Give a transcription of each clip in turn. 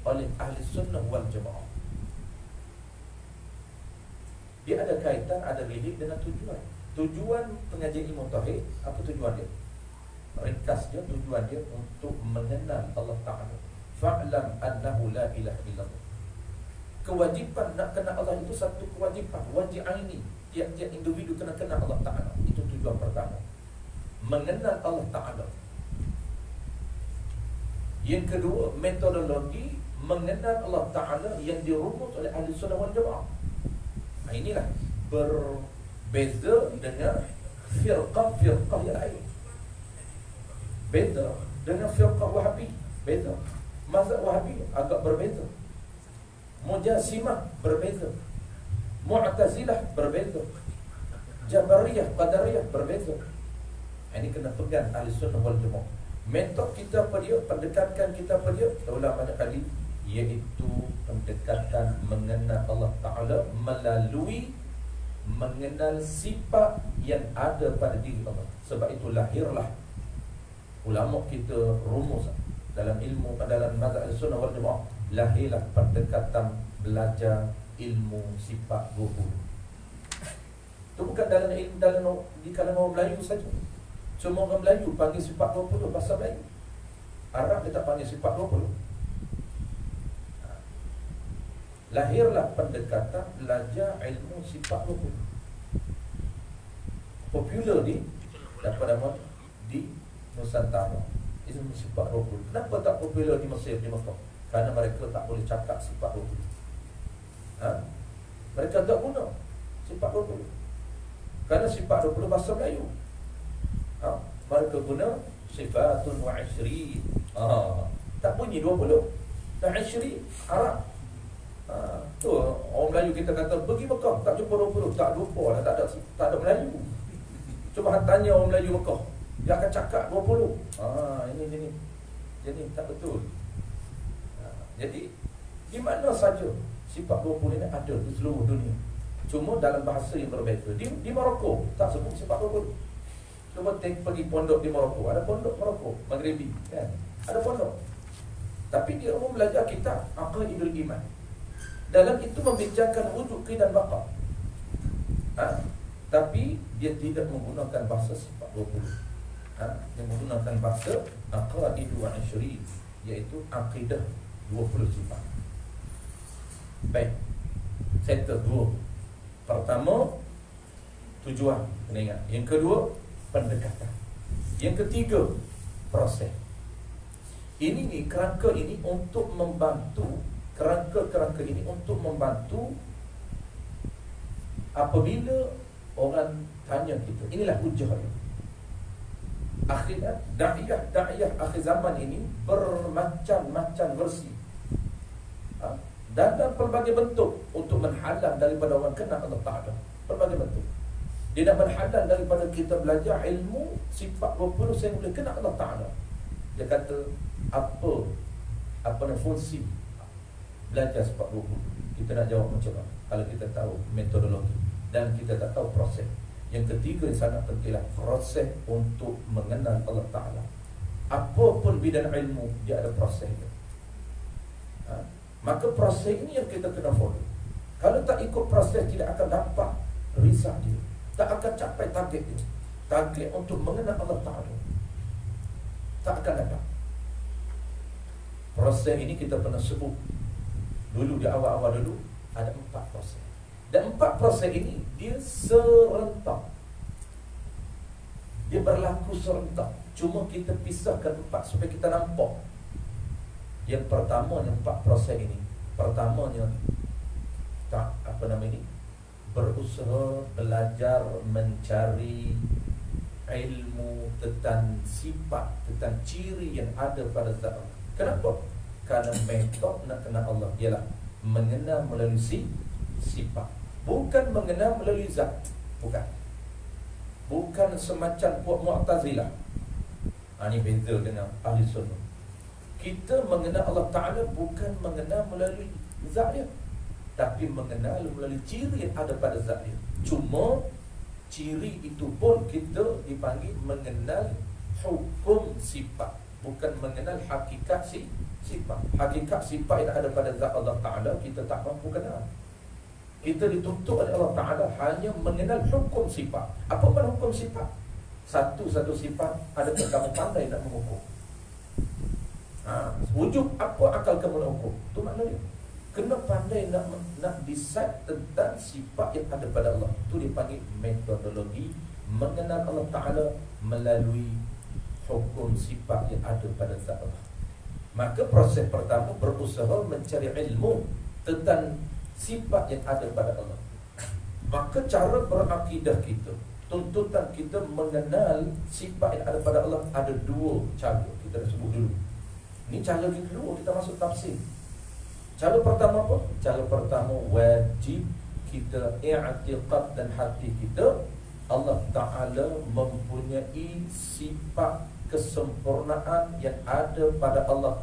oleh ahli sunnah wal jamaah. Dia ada kaitan, ada relate dengan tujuan. Tujuan pengajian ilmu tauhid, apa tujuan dia? Ringkas dia, tujuan dia untuk mengenal Allah Ta'ala. Fa'lam annahu la ilaha illallah. Kewajipan nak kenal Allah itu satu kewajipan, wajib aini. Tiap-tiap individu kena kenal Allah Ta'ala. Itu tujuan pertama, mengenal Allah Ta'ala. Yang kedua, metodologi mengenal Allah Ta'ala yang dirumus oleh ahli sunnah wal jamaah. Nah, inilah berbeza dengan firqah-firqah yang lain. Beza dengan firqah Wahabi, beza. Mazhab Wahabi agak berbeza. Mujasimah berbeza. Mu'tazilah berbeza. Jabariyah, Qadariyah berbeza. Ini kena pegang ahli sunnah wal jamaah. Metod kita apa dia? Pendekatan kita apa dia? Terulang banyak kali, iaitu pendekatan mengenal Allah Ta'ala melalui mengenal sifat yang ada pada diri Allah. Sebab itu lahirlah ulama kita rumus dalam ilmu, dalam mazhab Ahlussunnah wal Jamaah, lahirlah pendekatan belajar ilmu sifat 20. Itu bukan dalam ilmu, di kalangan orang Melayu saja. Semua orang Melayu panggil sifat 20 bahasa Melayu. Arab dia tak panggil sifat 20. Lahirlah pendekatan belajar ilmu sifat 20. Popular di dapat nama di Nusantara. Ilmu sifat 20. Kenapa tak popular di Mesir, di Mekah? Kerana mereka tak boleh cakap sifat 20. Mereka tak guna sifat 20. Kerana sifat 20 bahasa Melayu. Mereka guna sifatun wa ishri. Tak bunyi 20. Dan ishri Arab. Tu orang Melayu kita kata pergi Mekah tak jumpa 20, tak lupa lah, tak ada Melayu. Cuba tanya orang Melayu Mekah, dia akan cakap 20. Ini jadi tak betul. Jadi di mana saja sifat 20 ini ada di seluruh dunia. Cuma dalam bahasa yang berbeza. Di Morocco tak sebut sifat 20. Cuba pergi pondok di Morocco, ada pondok Morocco Maghribi kan? Ada pondok. Tapi dia umum belajar kitab Aqaidul Iman. Dalam itu membincangkan wujud, qiyam dan baqa. Tapi dia tidak menggunakan bahasa sifat 20. Dia menggunakan bahasa Aqaidu wa Ishri, iaitu akidah 20 sifat. Baik, settle dua. Pertama, tujuan, kena ingat. Yang kedua, pendekatan. Yang ketiga, proses. Ini kerangka ini untuk membantu, kerangka ini untuk membantu apabila orang tanya kita. Inilah hujah dia. Akhirnya da'iyah akhir zaman ini bermacam-macam versi, dan pelbagai bentuk untuk menghalang daripada orang kenal Allah Ta'ala. Pelbagai bentuk. Dia nak menghalang daripada kita belajar ilmu sifat 20 saya boleh kenal Allah Ta'ala. Dia kata apa fungsi belajar sifat 20? Kita nak jawab macam mana kalau kita tahu metodologi dan kita tak tahu proses. Yang ketiga yang sangat pentinglah proses untuk mengenal Allah Ta'ala. Apapun bidang ilmu, dia ada prosesnya. Maka proses ini yang kita kena follow. Kalau tak ikut proses, tidak akan dapat result dia, tak akan capai target dia. Target untuk mengenal Allah Ta'ala tak akan dapat. Proses ini kita pernah sebut dulu, di awal-awal dulu, ada 4 proses. Dan 4 proses ini dia serentak, dia berlaku serentak. Cuma kita pisahkan 4 supaya kita nampak. Yang pertamanya 4 proses ini, pertamanya berusaha belajar mencari ilmu tentang sifat, tentang ciri yang ada pada zat Allah. Kenapa? Kerana metod nak kenal Allah ialah mengenal melalui sifat, bukan mengenal melalui zat. Bukan semacam puak Mu'tazilah. Ini beza dengan ahli sunnah. Kita mengenal Allah Ta'ala bukan mengenal melalui zat dia, tapi mengenal melalui ciri yang ada pada zat dia. Cuma ciri itu pun kita dipanggil mengenal hukum sifat, bukan mengenal hakikat sifat. Hakikat sifat yang ada pada zat Allah Ta'ala kita tak mampu kenal. Kita dituntut oleh Allah Ta'ala hanya mengenal hukum sifat. Apa pun hukum sifat? Satu-satu sifat, adakah kamu pandai nak mengukur? Wujud apa akal kamu nak ukur? Itu maknanya kena pandai nak decide tentang sifat yang ada pada Allah. Itu dipanggil metodologi mengenal Allah Ta'ala melalui hukum sifat yang ada pada zat Allah. Maka proses pertama berusaha mencari ilmu tentang sifat yang ada pada Allah. Maka cara berakidah kita, tuntutan kita mengenal sifat yang ada pada Allah ada dua cara. Kita dah sebut dulu. Ini cara kedua kita masuk tafsir. Cara pertama apa? Cara pertama wajib kita i'tiqad dan hati kita Allah Ta'ala mempunyai sifat kesempurnaan yang ada pada Allah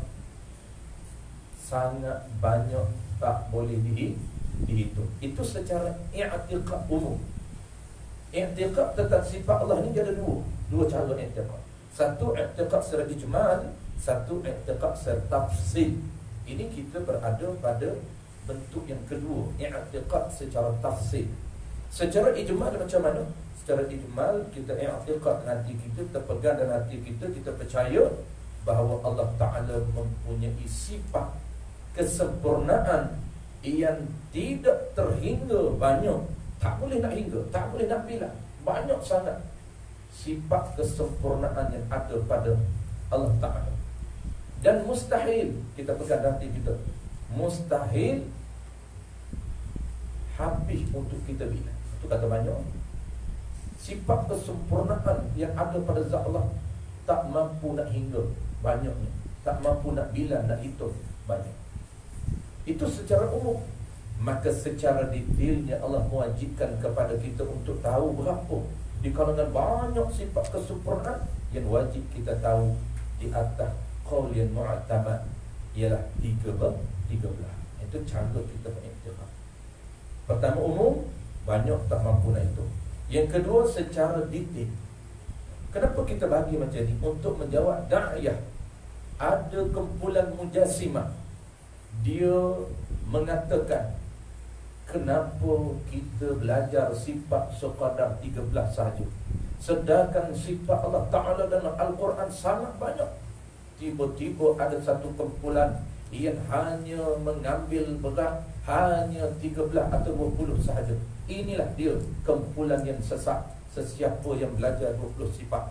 sangat banyak, tak boleh dihitung. Itu secara i'tiqad umum. I'tiqad tentang sifat Allah ni ada dua cara i'tiqad. Satu i'tiqad secara ijmal, satu i'tiqad secara tafsir. Ini kita berada pada bentuk yang kedua, i'tiqad secara tafsir. Secara ijmal macam mana? Secara ijmal kita i'tiqad dengan hati kita, terpegang dalam hati kita, kita percaya bahawa Allah Ta'ala mempunyai sifat kesempurnaan yang tidak terhingga banyak. Tak boleh nak hingga, tak boleh nak bilang. Banyak sangat sifat kesempurnaan yang ada pada Allah Ta'ala. Dan mustahil, kita pegang hati kita, mustahil habis untuk kita bilang. Itu kata banyak. Sifat kesempurnaan yang ada pada zat Allah tak mampu nak hingga banyaknya, tak mampu nak bilang, nak hitung banyak. Itu secara umum. Maka secara detailnya Allah mewajibkan kepada kita untuk tahu berapa di kalangan banyak sifat kesempurnaan yang wajib kita tahu di atas qaul yang mu'tamad ialah 13. Itu cara kita beriktikad. Pertama umum, banyak tak mampu nak hitung. Yang kedua secara detail. Kenapa kita bagi macam ni? Untuk menjawab da'iyah. Ada kumpulan mujassimah, dia mengatakan, kenapa kita belajar sifat sekadar 13 sahaja, sedangkan sifat Allah Ta'ala dalam Al-Quran sangat banyak. Tiba-tiba ada satu kumpulan yang hanya mengambil berat hanya 13 atau 20 sahaja. Inilah dia kumpulan yang sesat. Sesiapa yang belajar 20 sifat,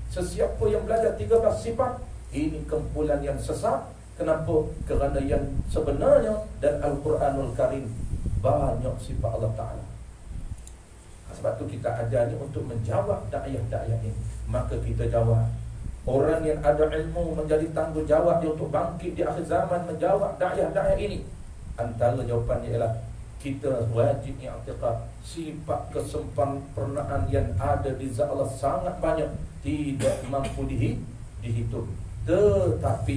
sesiapa yang belajar 13 sifat, ini kumpulan yang sesat. Kenapa? Kerana yang sebenarnya dan Al-Quranul Karim banyak sifat Allah Ta'ala. Sebab tu kita ajar ni untuk menjawab da'iyah-da'iyah ini. Maka kita jawab. Orang yang ada ilmu menjadi tanggungjawab dia untuk bangkit di akhir zaman menjawab da'iyah-da'iyah ini. Antara jawapannya ialah kita wajib i'tiqad sifat kesempurnaan yang ada di zat Allah sangat banyak, tidak mampu dihitung. Tetapi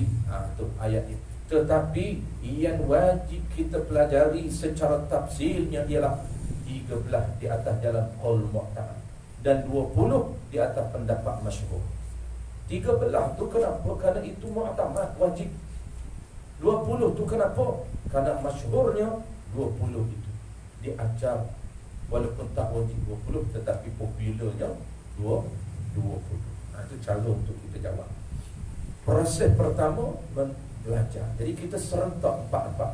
tu ayat ini. Tetapi yang wajib kita pelajari secara tafsirnya ialah 13 di atas jalan qaul mu'tamad dan 20 di atas pendapat masyhur. 13 tu kenapa? Kerana itu mu'tamad, wajib. 20 tu kenapa? Kerana masyhurnya 20 itu diajar walaupun tak wajib 20, tetapi popularnya 20. Itu cara untuk kita jawab. Proses pertama belajar. Jadi kita serentak empat-empat.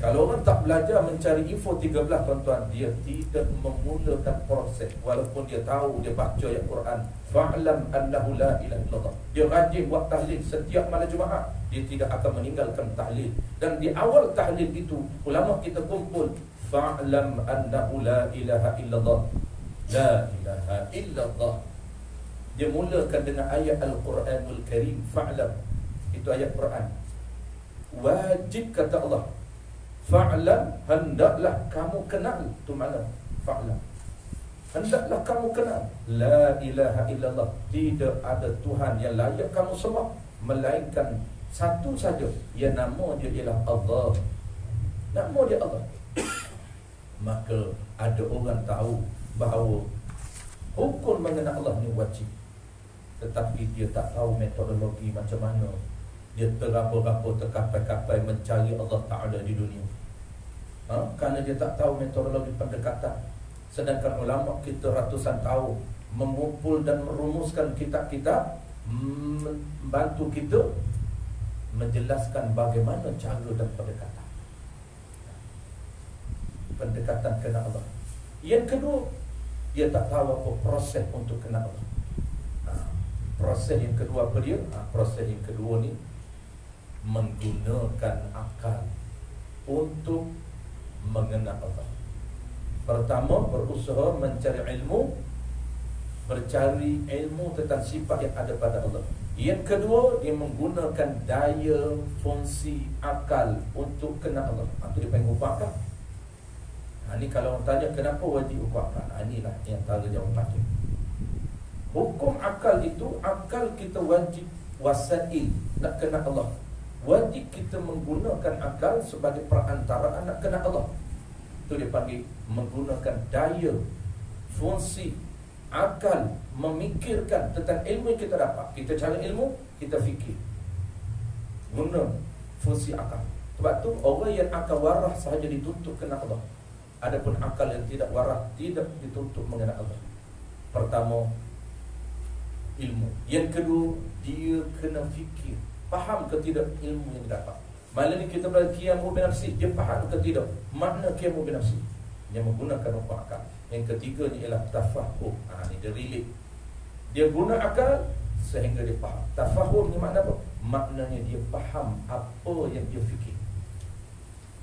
Kalau orang tak belajar mencari info 13 tuan-tuan, dia tidak memulakan proses. Walaupun dia tahu, dia baca ayat Quran, fa'lam annahu la ilaha illallah, dia rajin buat tahlil setiap malam Jumaat, dia tidak akan meninggalkan tahlil. Dan di awal tahlil itu ulama kita kumpul, fa'lam annahu la ilaha illallah, la ilaha illallah. Dia mulakan dengan ayat Al-Quranul Karim, fa'lam. Itu ayat Quran. Wajib kata Allah, fa'lam, hendaklah kamu kenal. Itu makna fa'lam, hendaklah kamu kenal la ilaha illallah, tidak ada Tuhan yang layak kamu sembah melainkan satu saja, yang nama dia ialah Allah. Nama dia Allah. Maka ada orang tahu bahawa hukum mengenal Allah ni wajib, tetapi dia tak tahu metodologi macam mana dia terapa-rapa, terkapai-kapai mencari Allah Ta'ala di dunia. Kerana dia tak tahu metodologi pendekatan. Sedangkan ulama kita ratusan tahun mengumpul dan merumuskan kitab-kitab, membantu kita menjelaskan bagaimana cara dan pendekatan. Pendekatan kena Allah. Yang kedua, dia tak tahu apa proses untuk kena Allah. Proses yang kedua apa dia? Proses yang kedua ni menggunakan akal untuk mengenal Allah. Pertama, berusaha mencari ilmu, bercari ilmu tentang sifat yang ada pada Allah. Yang kedua, dia menggunakan daya fungsi akal untuk kenal Allah. Itu dia panggil ukur akal. Ini kalau orang tanya kenapa wajib ukur akal, inilah yang antara jawapan dia. Hukum akal itu, akal kita wajib wasail nak kenal Allah. Wajib kita menggunakan akal sebagai perantaraan nak kenal Allah. Itu dia panggil menggunakan daya fungsi akal, memikirkan tentang ilmu yang kita dapat. Kita cari ilmu, kita fikir, guna fungsi akal. Sebab tu orang yang akal waras sahaja dituntut kenal Allah. Adapun akal yang tidak waras tidak dituntut mengenal Allah. Pertama, ilmu. Yang kedua, dia kena fikir, faham ke tidak ilmu yang dapat. Malam ni kita belajar qiyamu binafsi, dia faham ke tidak makna qiyamu binafsi, yang menggunakan ukur akal. Yang ketiga ni ialah tafahum. Ni dia relate. Dia guna akal sehingga dia faham. Tafahum ni makna apa? Maknanya dia faham apa yang dia fikir,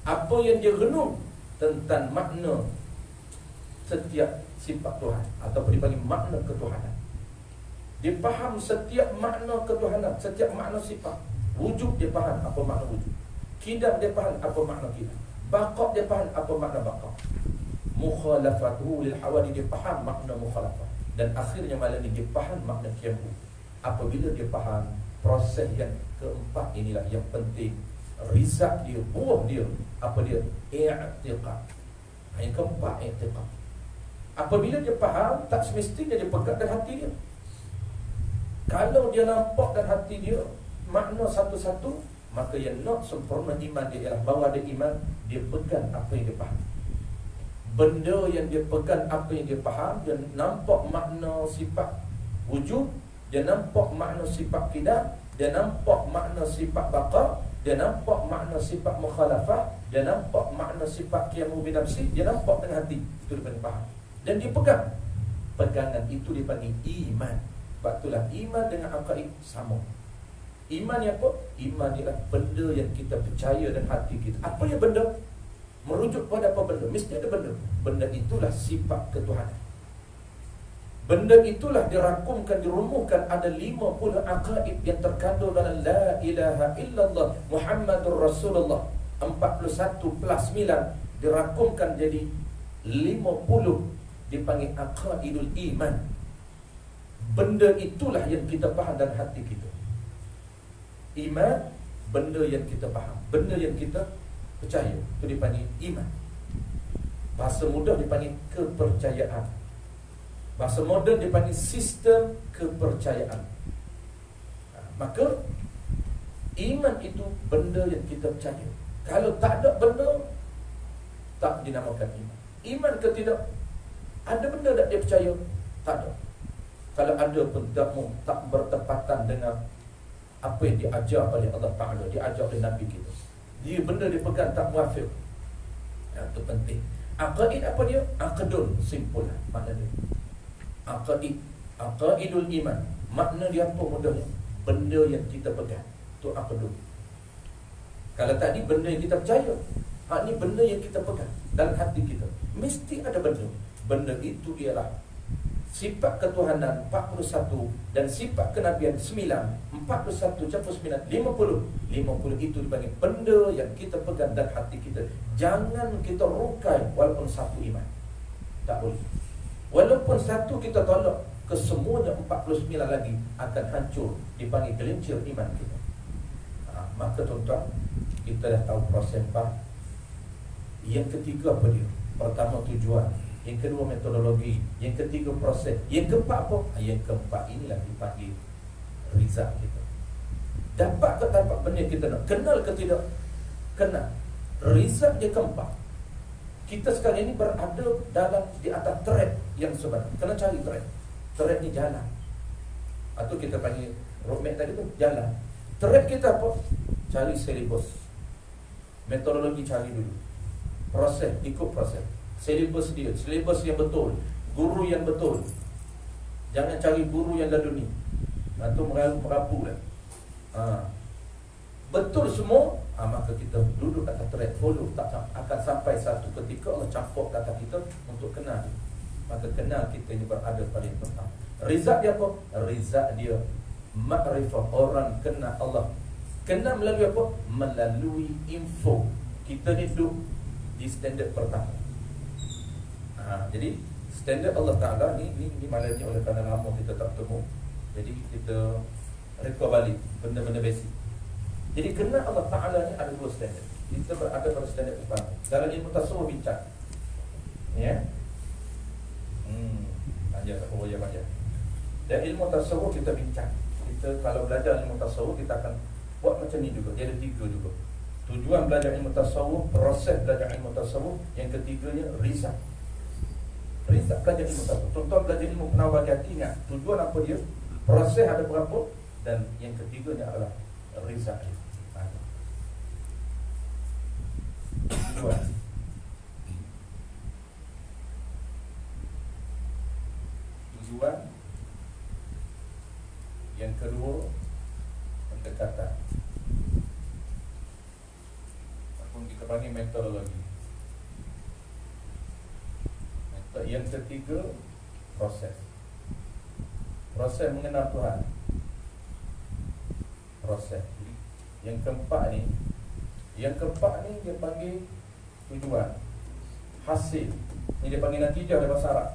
apa yang dia renung tentang makna setiap sifat Tuhan, ataupun dipanggil makna ketuhanan. Dia faham setiap makna ketuhanan, setiap makna sifat. Wujud dia faham apa makna wujud. Qidam dia faham apa makna qidam. Baqa dia faham apa makna baqa. Mukhalafatuhu lil hawadi, dia faham makna mukhalafah. Dan akhirnya malam ni dia faham makna qiyamu. Apabila dia faham, proses yang keempat inilah yang penting. Rizak dia, buah dia, apa dia? I'tiqad. Yang keempat, i'tiqad. Apabila dia faham, tak semestinya dia pegang dalam hati dia. Kalau dia nampak dalam hati dia makna satu-satu, maka yang nak sempurna iman dia ialah bahawa ada iman, dia pegang apa yang dia faham. Benda yang dia pegang, apa yang dia faham, dia nampak makna sifat wujud, dia nampak makna sifat qidam, dia nampak makna sifat baqa, dia nampak makna sifat mukhalafah, dia nampak makna sifat qiyamu binafsi, dia nampak dengan hati. Itu dia panggil faham. Dan dia pegang. Pegangan itu dipanggil iman. Sebab itulah iman dengan aqaid sama. Iman ni apa? Iman ialah benda yang kita percaya dan hati kita. Apa yang benda? Merujuk pada apa benda? Mesti ada benda. Benda itulah sifat ketuhanan. Benda itulah dirangkumkan, dirumuhkan. Ada 50 aqaid yang terkandung dalam La ilaha illallah Muhammadur Rasulullah. 41 plus 9 dirangkumkan jadi 50, dipanggil aqaidul iman. Benda itulah yang kita faham dalam hati kita. Iman, benda yang kita faham, benda yang kita percaya, itu dipanggil iman. Bahasa mudah dipanggil kepercayaan. Bahasa moden dipanggil sistem kepercayaan. Maka iman itu benda yang kita percaya. Kalau tak ada benda, tak dinamakan iman. Iman ke tidak? Ada benda tak dia percaya? Tak ada. Kalau ada pun tak bertepatan dengan apa yang diajar oleh Allah Ta'ala, diajar oleh Nabi kita. Dia benda dia pegang tak muafiq. Itu penting. Aqaid apa dia? Aqdun, simple makna dia. Aqaid, aqaidul iman. Makna dia apa mudahnya? Benda yang kita pegang. Itu aqdun. Kalau tadi benda yang kita percaya, ni benda yang kita pegang dalam hati kita. Mesti ada benda. Benda itu ialah sifat ketuhanan 41 dan sifat kenabian 9. 41 campur 9 50. 50 itu dipanggil benda yang kita pegang dalam hati kita. Jangan kita rukai walaupun satu iman. Tak boleh. Walaupun satu kita tolak, kesemuanya 49 lagi akan hancur, dipanggil gelincir iman kita. Maka tuan-tuan, kita dah tahu proses 4. Yang ketiga apa dia? Pertama tujuan, yang kedua metodologi, yang ketiga proses, yang keempat apa? Yang keempat inilah dipanggil rizal kita. Dapat ke dapat benda kita nak? Kenal ke tidak? Kenal. Rizal dia keempat. Kita sekarang ini berada di atas track yang sebenar. Kena cari track. Track ni jalan. Atau kita panggil roadmap tadi tu jalan. Track kita apa? Cari silibus. Metodologi cari dulu. Proses, ikut proses. Silibus dia, silibus yang betul, guru yang betul. Jangan cari guru yang laduni. Atau merapu lah. Betul semua, maka kita duduk atas track, follow. Tak akan sampai satu ketika Allah campur kata kita untuk kenal. Maka kenal kita ini berada pada yang pertama. Rizal dia apa? Rizal dia ma'rifah, orang kenal Allah. Kenal melalui apa? Melalui info. Kita ni duduk di standard pertama. Jadi standard Allah Ta'ala ni malangnya oleh kerana lama kita tak bertemu. Jadi kita rekod balik benda-benda basic. Jadi kenal Allah Ta'ala ni ada dua standard. Kita berada pada standard pertama. Dalam ilmu tasawuf bincang. Ya. Ajar tak boleh baca. Dan ilmu tasawuf kita bincang. Kita kalau belajar ilmu tasawuf kita akan buat macam ni juga. Dia ada tiga juga. Tujuan belajar ilmu tasawuf, proses belajar ilmu tasawuf. Yang ketiganya rizal. Rizal belajar ilmu tasawuf. Tuan-tuan belajar ilmu penawar hati, ingat tujuan apa dia? Proses ada berapa? Dan yang ketiganya adalah rizal. Tujuan. Tujuan. Yang kedua, pendekatan. Ataupun kita panggil metodologi. Yang ketiga, proses. Proses mengenal Tuhan. Proses. Yang keempat ni dia panggil tujuan. Hasil. Ni dia panggil natijah dalam bahasa Arab.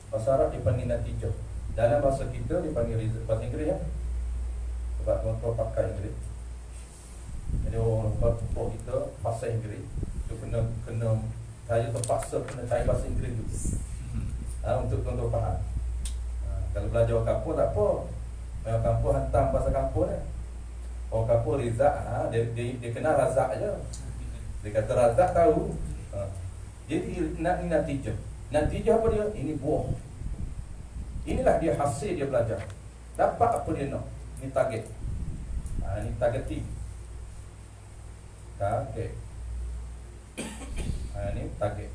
Bahasa Arab dia panggil natijah. Dalam bahasa kita dia panggil bahasa Inggeris ya. Sebab tuan-tuan pakai Inggeris. Jadi orang pokok kita bahasa Inggeris tu kena saya terpaksa kena cari bahasa Inggeris tu. Untuk tuan-tuan faham. Kalau belajar orang kampung tak apa. Orang kampung hantam bahasa kampung ni. Orang kampung Rizak, dia kenal Razak je. Dia kata Razak tahu. Jadi nak ni natijah. Natijah apa dia? Ini buah. Inilah dia hasil dia belajar. Dapat apa dia nak? Ini target. Ini targeting. Target. Ini target.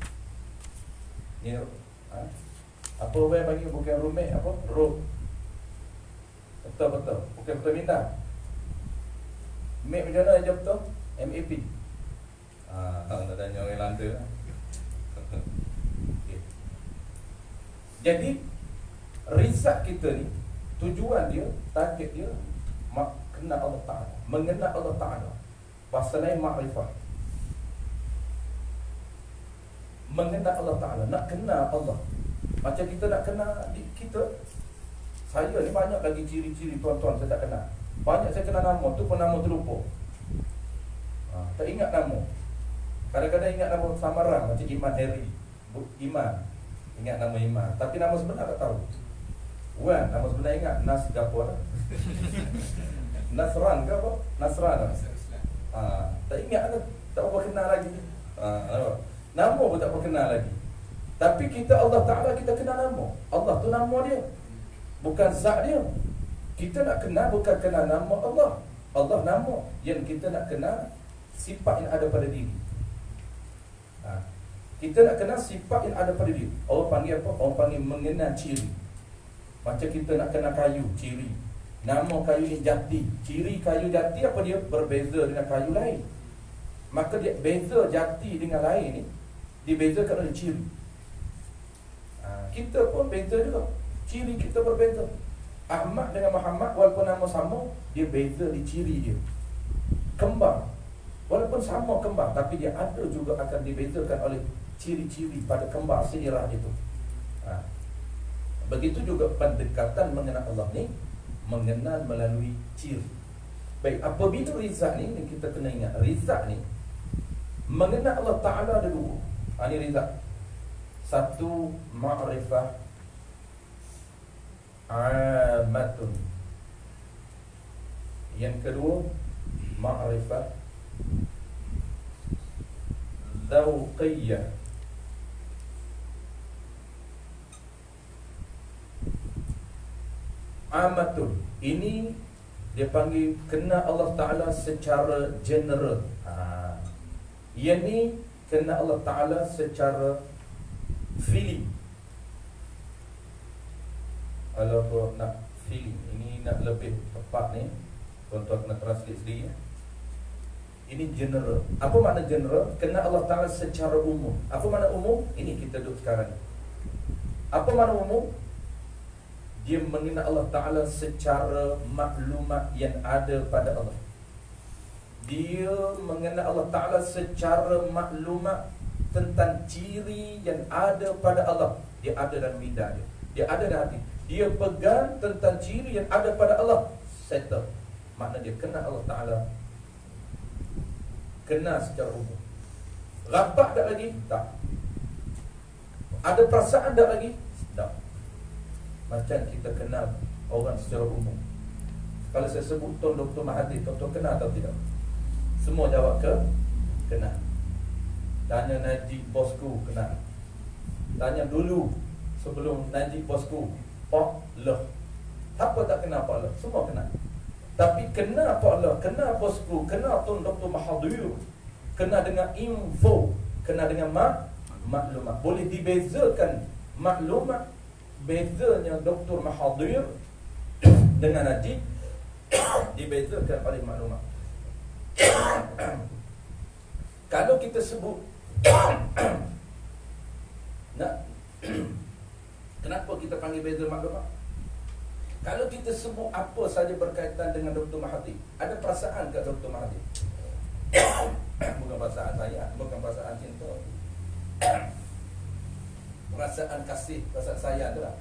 Ini apa orang bagi bukan roommate apa? Road. Betul. Bukan betul minta. Map macam mana je betul? MAP. Nak tanya orang Landa. Okay. Jadi riset kita ni tujuan dia, target dia kenal Allah Ta'ala, mengenal Allah Ta'ala. Bahasa lain makrifah. Mengenal Allah Ta'ala, nak kenal Allah. Macam kita nak kenal kita. Saya ni banyak lagi ciri-ciri tuan-tuan saya tak kenal. Banyak saya kenal nama tu pun nama terlupa. Tak ingat nama. Kadang-kadang ingat nama samaran macam Iman Heri. Iman. Ingat nama Iman. Tapi nama sebenar tak tahu. Wan, nama sebenar ingat Nas ke apa lah. Nasran ke apa? Nasran lah. Tak ingat lah. Tak apa kenal lagi. Nama pun tak apa kenal lagi. Tapi kita Allah Ta'ala kita kenal nama. Allah tu nama dia, bukan zat dia. Kita nak kenal bukan kenal nama Allah. Allah nama. Yang kita nak kenal sifat yang ada pada diri. Kita nak kenal sifat yang ada pada diri. Orang panggil apa? Orang panggil mengenal ciri. Macam kita nak kenal kayu, ciri. Nama kayu ni jati. Ciri kayu jati apa dia? Berbeza dengan kayu lain. Maka dia beza jati dengan lain ni dibezakan oleh ciri. Kita pun beza juga. Ciri kita berbeza. Ahmad dengan Muhammad walaupun nama sama, dia beza di ciri dia. Kembar, walaupun sama kembar, tapi dia ada juga akan dibezakan oleh ciri-ciri pada kembar seirah itu. Begitu juga pendekatan mengenal Allah ni, mengenal melalui ciri. Baik, apabila rizak ni kita kena ingat, rizak ni mengenal Allah Ta'ala ada dua. Ini rizak. Satu, ma'rifah amatun. Yang kedua, ma'rifah dzauqiyah. Amatul, ini dia panggil kenal Allah Ta'ala secara general. Yang ni kenal Allah Ta'ala secara feeling. Kalau kau nak feeling, ini nak lebih tepat ni, tuan-tuan kena translate sendiri. Ini general. Apa makna general? Kenal Allah Ta'ala secara umum. Apa makna umum? Ini kita duduk sekarang. Apa makna umum? Dia mengenal Allah Ta'ala secara maklumat yang ada pada Allah. Dia mengenal Allah Ta'ala secara maklumat tentang ciri yang ada pada Allah. Dia ada dalam minda dia, dia ada dalam hati. Dia pegang tentang ciri yang ada pada Allah, settle. Makna dia kenal Allah Ta'ala, kenal secara umum. Rapat tak lagi? Tak. Ada perasaan tak lagi? Tak. Macam kita kenal orang secara umum. Kalau saya sebut Tuan Dr. Mahathir, tuan-tuan kenal atau tidak? Semua jawab ke? Kenal. Tanya Najib bosku, kenal. Tanya dulu sebelum Najib bosku, Pak Allah. Apa tak kenal Pak Allah? Semua kenal. Tapi kenal Pak Allah, kenal bosku, kenal Tuan Dr. Mahathir, kenal dengan info, kenal dengan maklumat. Boleh dibezakan maklumat. Bezanya Dr. Mahathir dengan Najib dibezakan oleh maklumat. Kalau kita sebut nak kenapa kita panggil beza maklumat? Kalau kita sebut apa saja berkaitan dengan Dr. Mahathir, ada perasaan ke Dr. Mahathir? Bukan perasaan saya, bukan perasaan cinta, perasaan kasih, perasaan sayang tu lah.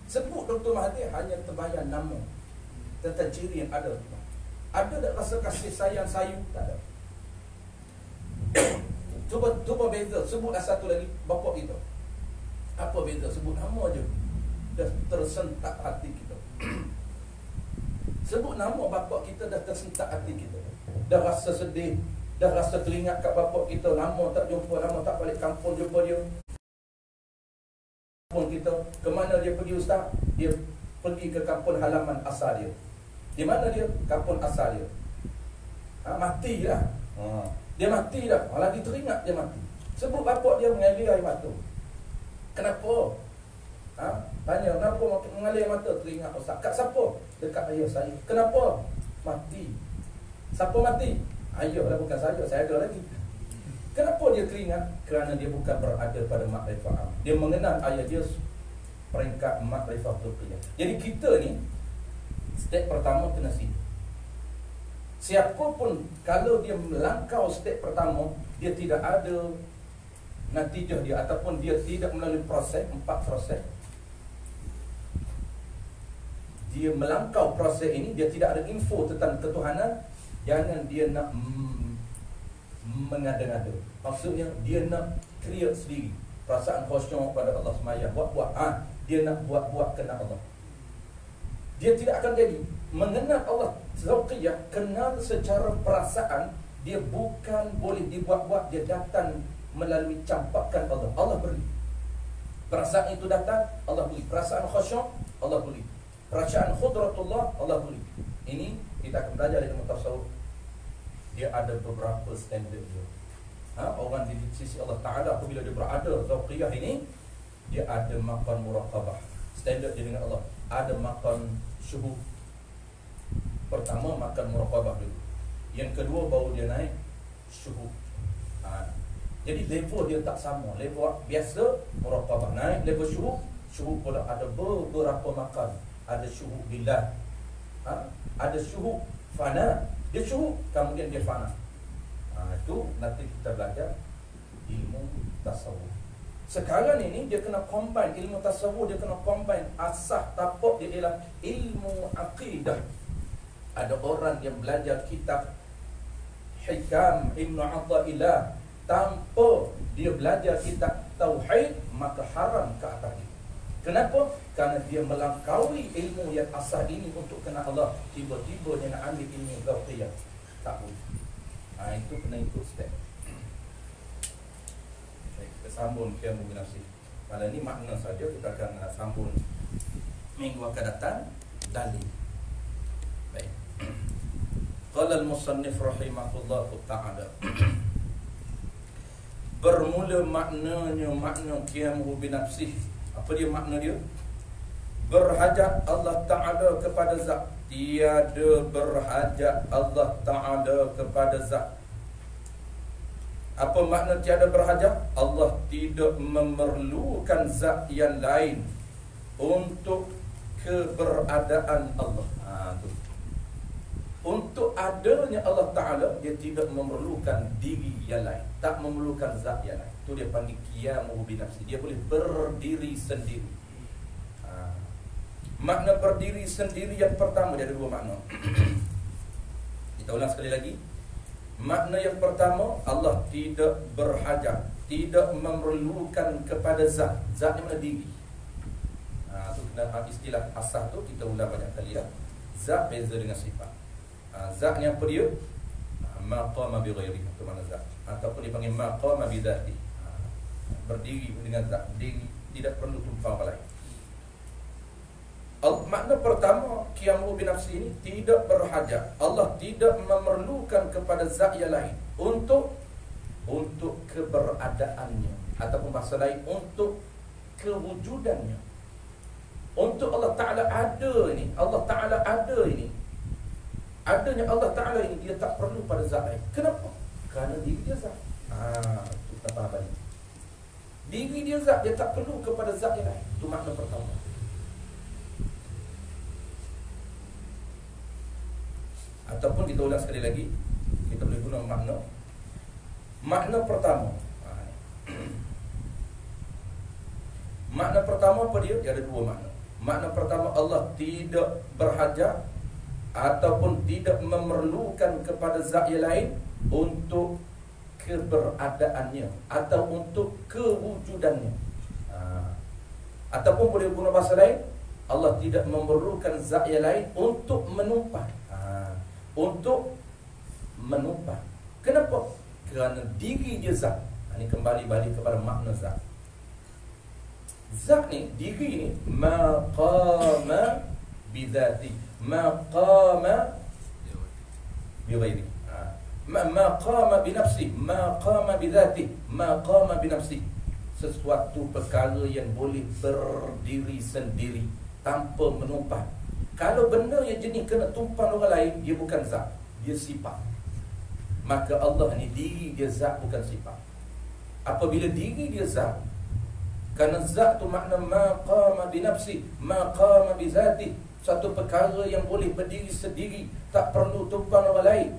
Sebut Dr. Mahathir, hanya terbayang nama, tentang ciri yang ada. Ada tak rasa kasih sayang sayu? Tak ada. Cuba beza. Sebutlah satu lagi, bapa kita. Apa beza? Sebut nama je, dah tersentak hati kita. Sebut nama bapa kita, dah tersentak hati kita. Dah rasa sedih, dah rasa teringat kat bapa kita. Lama tak jumpa, lama tak balik kampung jumpa dia. Kampung kita, ke mana dia pergi ustaz? Dia pergi ke kampung halaman asal dia. Di mana dia? Kampung asal dia. Mati lah. Dia mati dah. Lagi teringat dia mati. Sebut bapak dia mengalir air mata. Kenapa? Tanya, kenapa mengalir air mata? Teringat ustaz. Kat siapa? Dekat ayah saya. Kenapa? Mati. Siapa mati? Ayah lah, bukan saya. Saya ada lagi. Kenapa dia teringat? Kerana dia bukan berada pada makrifah. Dia mengenal ayah dia peringkat makrifah tuqiyah. Jadi kita ni, step pertama kena sini. Siapa pun kalau dia melangkau step pertama, dia tidak ada natijah dia, ataupun dia tidak melalui proses, 4 proses. Dia melangkau proses ini, dia tidak ada info tentang ketuhanan. Jangan dia nak mengada-ngada. Maksudnya dia nak create sendiri perasaan khusyuk pada Allah semaya, buat-buat. Dia nak buat-buat kenal Allah. Dia tidak akan jadi. Mengenal Allah zauqiyah, kenal secara perasaan, dia bukan boleh dibuat-buat. Dia datang melalui campakkan Allah. Allah beri. Perasaan itu datang, Allah beri. Perasaan khusyuk, Allah beri. Perasaan khudratullah, Allah beri. Ini kita akan belajar dalam tasawuf. Dia ada beberapa standard dia. Orang di sisi Allah Ta'ala apabila dia berada zauqiyah ini, dia ada maqam muraqabah. Standard dia dengan Allah. Ada maqam syuhud. Pertama maqam muraqabah dulu. Yang kedua baru dia naik syuhud. Jadi level dia tak sama. Level biasa muraqabah, naik level syuhud. Syuhud pula ada beberapa maqam. Ada syuhud billah. Ada syuhud fana. Dia syuhud, kemudian dia fana. Itu nanti kita belajar ilmu tasawuf. Sekarang ini dia kena combine ilmu tasawuf, dia kena combine asas tapak dia ialah ilmu aqidah. Ada orang yang belajar kitab Hikam Ibn Atha'illah tanpa dia belajar kitab tauhid, maka haram ke atas dia. Kenapa? Kerana dia melangkaui ilmu yang asal ini untuk kenal Allah. Tiba-tiba dia nak ambil ilmu ghautiyah, tak boleh. Itu kena ikut step. Baik, kita sambung Qiyamul Binafsi. Pada ni makna saja, kita akan sambung minggu akan datang dalil. Baik. Qala al-musannif rahimahullah ta'ala. Bermula maknanya makna Qiyamul Binafsi. Apa dia makna dia? Berhajat Allah Ta'ala kepada zat. Tiada berhajat Allah Ta'ala kepada zat. Apa makna tiada berhajat? Allah tidak memerlukan zat yang lain untuk keberadaan Allah. Tu. Untuk adanya Allah Ta'ala, dia tidak memerlukan diri yang lain, tak memerlukan zat yang lain. Itu dia panggil Qiyamul Binafsi. Dia boleh berdiri sendiri. Makna berdiri sendiri yang pertama, dia ada dua makna. Kita ulang sekali lagi. Makna yang pertama, Allah tidak berhajat, tidak memerlukan kepada zat. Zat ni mana? Diri. Itu istilah asal tu kita ulang banyak kali ya. Zat beza dengan sifat. Zat ni apa dia? Maqama bi ghairi. Itu mana zat? Ataupun dipanggil maqama bi dzati. Berdiri dengan zat. Diri, tidak perlu tumpang lain. Makna pertama Qiyamul Binafsi ini tidak berhajat. Allah tidak memerlukan kepada zat yang lain untuk keberadaannya, ataupun bahasa lain untuk kewujudannya. Untuk Allah Ta'ala ada ini, Allah Ta'ala ada ini, adanya Allah Ta'ala ini, dia tak perlu pada zat lain. Kenapa? Kerana diri dia zat. Kita faham ini. Diri dia zat, dia tak perlu kepada zat yang lain. Itu makna pertama. Ataupun kita ulang sekali lagi, kita boleh guna makna. Makna pertama. Makna pertama apa dia? Dia ada dua makna. Makna pertama, Allah tidak berhajat ataupun tidak memerlukan kepada zat yang lain untuk keberadaannya atau untuk kewujudannya. Ataupun boleh guna bahasa lain, Allah tidak memerlukan zat yang lain untuk menumpang. Untuk menumpang. Kenapa? Kerana diri dia zat. Ini kembali balik kepada makna zat. Zat ni, diri ni, maqama bidzati, maqama bighairi, maqama binafsi, maqama bidzati, maqama binafsi. Sesuatu perkara yang boleh berdiri sendiri tanpa menumpang. Kalau benda yang jenis kena tumpang orang lain, dia bukan zat, dia sifat. Maka Allah ni diri dia zat, bukan sifat. Apabila diri dia zat, kerana zat tu makna maqama binafsi, maqama bizati, satu perkara yang boleh berdiri sendiri, tak perlu tumpang orang lain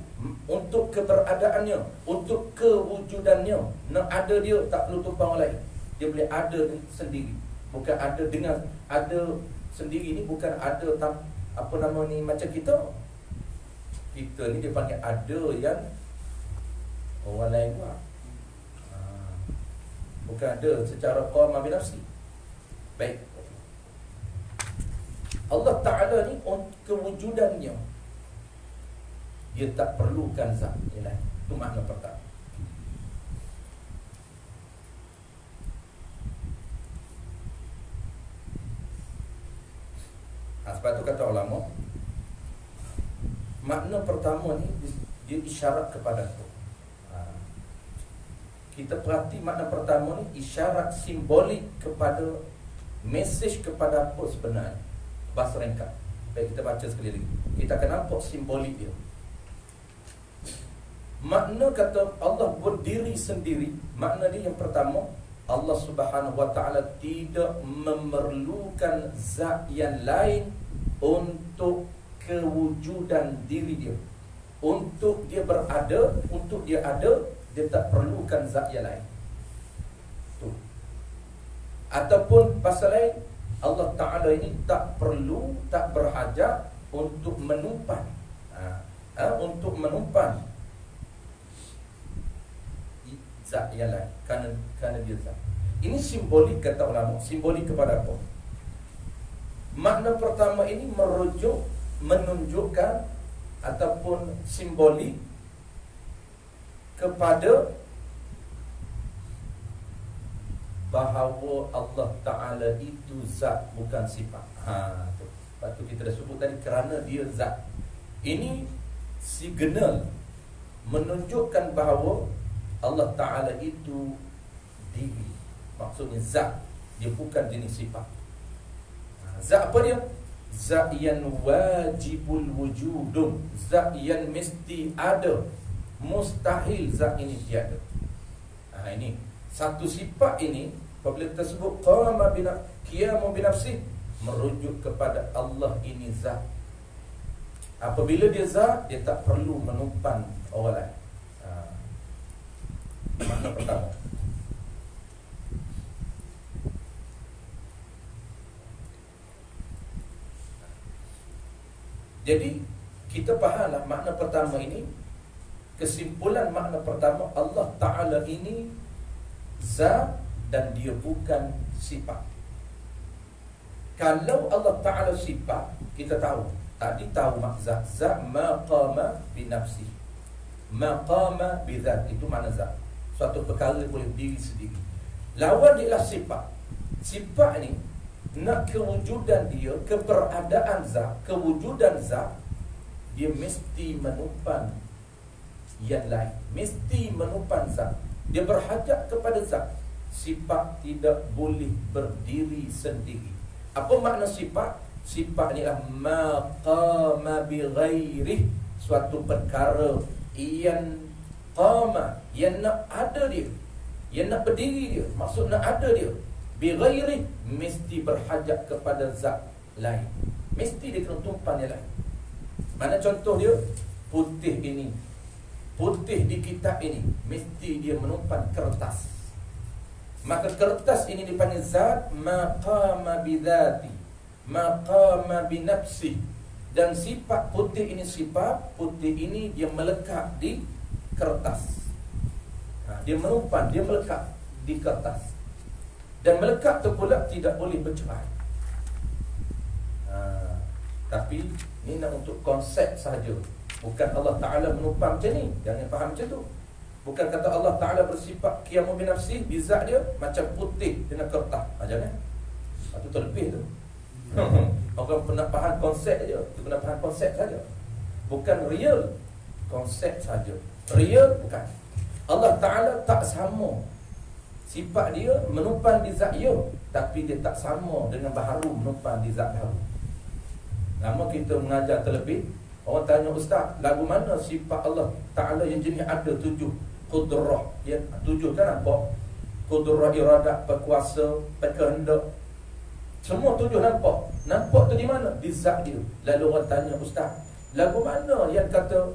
untuk keberadaannya, untuk kewujudannya. Nak ada dia, tak perlu tumpang orang lain. Dia boleh ada sendiri. Bukan ada dengan ada sendiri ni, bukan ada apa nama ni macam kita. Kita ni dia panggil ada yang orang lain buat. Bukan ada secara qama bi nafsi. Baik. Allah Ta'ala ni kewujudannya, dia tak perlukan zat yang lain. Itu makna pertama. Sebab itu kata ulama, makna pertama ni dia isyarat kepada tu. Kita perhati makna pertama ni isyarat simbolik kepada mesej kepada apa sebenarnya. Bahasa ringkas. Baik, kita baca sekali lagi. Kita akan nampak simbolik dia. Makna kata Allah berdiri sendiri, makna dia yang pertama, Allah Subhanahu Wa Ta'ala tidak memerlukan zat yang lain untuk kewujudan diri dia. Untuk dia berada, untuk dia ada, dia tak perlukan zat yang lain. Tu. Ataupun pasal lain, Allah Ta'ala ini tak perlu, tak berhajat untuk menumpang. Untuk menumpang zat yang lain, kerana dia zat. Ini simbolik kata ulama. Simbolik kepada apa? Makna pertama ini menunjukkan ataupun simbolik kepada bahawa Allah Ta'ala itu zat, bukan sifat. Lepas tu kita dah sebut tadi, kerana dia zat. Ini signal menunjukkan bahawa Allah Ta'ala itu diri. Maksudnya zat, dia bukan jenis sifat. Zat apa dia? Zat yang wajibul wujudun, zat yang mesti ada, mustahil zat ini tiada. Ini satu sifat ini, apabila kita sebut qiyamu binafsih, merujuk kepada Allah ini zat. Apabila dia zat, dia tak perlu menumpan orang lain. Makna pertama. Jadi kita fahamlah makna pertama ini. Kesimpulan makna pertama, Allah Ta'ala ini zat dan dia bukan sifat. Kalau Allah Ta'ala sifat, kita tahu, tadi tahu maksud zat, maqama binafsi, maqama bidzat, itu makna zat, suatu perkara boleh berdiri sendiri. Lawan dia lah sifat. Sifat ni nak kewujudan dia, keberadaan zat, kewujudan zat, dia mesti menumpan yang lain, mesti menumpan zat. Dia berhajat kepada zat. Sifat tidak boleh berdiri sendiri. Apa makna sifat? Sifat ni lah maqama bi ghairih, suatu perkara yang qama, yang nak ada dia, yang nak berdiri dia, maksud nak ada dia. Bi ghairih, mesti berhajat kepada zat lain, mesti dia kena tumpan yang lain. Mana contoh dia? Putih ini, putih di kitab ini, mesti dia menumpan kertas. Maka kertas ini dipanggil zat, maqama bidzati, maqama binafsi. Dan sifat putih ini, sifat putih ini dia melekat di kertas. Dia menumpan, dia melekat di kertas. Dan melekat tu pula tidak boleh bercerai. Tapi ni nak untuk konsep sahaja, bukan Allah Ta'ala menumpan macam ni. Jangan faham macam tu. Bukan kata Allah Ta'ala bersifat qiyamu binafsih, bizat dia macam putih dengan kertas. Jangan. Itu terlebih tu. Orang pernah faham konsep je, dia pernah faham konsep saja, bukan real konsep saja. Real bukan. Allah Ta'ala tak sama. Sifat dia menumpan di zat dia, tapi dia tak sama dengan baharu menumpan di zat baharu. Lama kita mengajar terlebih, orang tanya, ustaz, lagu mana sifat Allah Ta'ala yang jenis ada 7 qudrah, ya, 7 kan nampak? Qudrah iradah, berkuasa, berkehendak, semua 7 nampak. Nampak tu di mana? Di zat dia. Lalu orang tanya, ustaz, lagu mana yang kata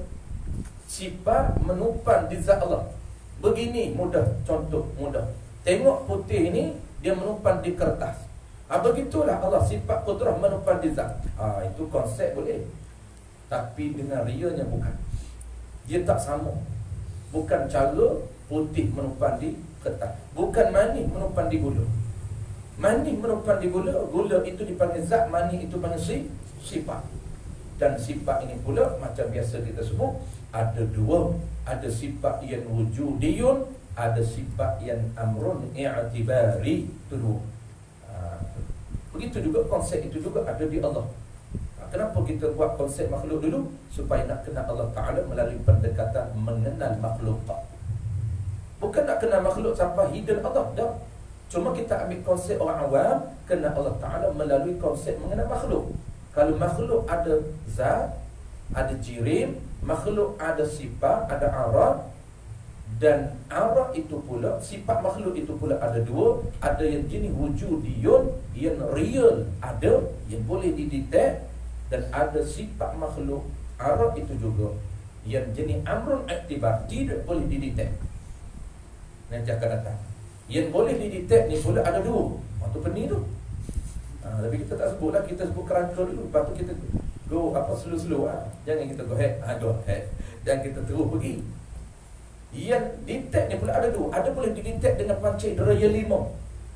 sifat menumpan di zat Allah? Begini mudah, contoh mudah. Tengok putih ini, dia menumpan di kertas. Begitulah Allah, sifat qudrah menumpan di zat. Itu konsep boleh. Tapi dengan realnya bukan. Dia tak sama. Bukan cara putih menumpan di kertas, bukan manis menumpan di gula. Manis menumpan di gula, gula itu dipanggil zat, manis itu panggil sifat. Dan sifat ini pula macam biasa kita sebut, ada dua. Ada sifat yang wujudiyun, ada sifat yang amrun i'tibari. Itu dua. Begitu juga konsep itu juga ada di Allah. Kenapa kita buat konsep makhluk dulu? Supaya nak kenal Allah Ta'ala melalui pendekatan mengenal makhluk. Bukan nak kenal makhluk sampai hidden Allah, dah. Cuma kita ambil konsep orang awam, kenal Allah Ta'ala melalui konsep mengenal makhluk. Kalau makhluk ada zat, ada jirim, makhluk ada sifat, ada arah. Dan arah itu pula, sifat makhluk itu pula ada dua. Ada yang jenis wujudiyun, yang real ada, yang boleh didetek. Dan ada sifat makhluk, arah itu juga, yang jenis amrun iktibar, tidak boleh didetek. Nanti akan datang. Yang boleh didetek ni pula ada dua. Waktu pening tu. Tapi kita tak sebutlah, kita sebut kerangka dulu. Lepas tu kita go slow-slow. Jangan kita go ahead. Dan kita terus pergi. Yang detect ni pula ada dua. Ada boleh didetek dengan panca indera yang 5.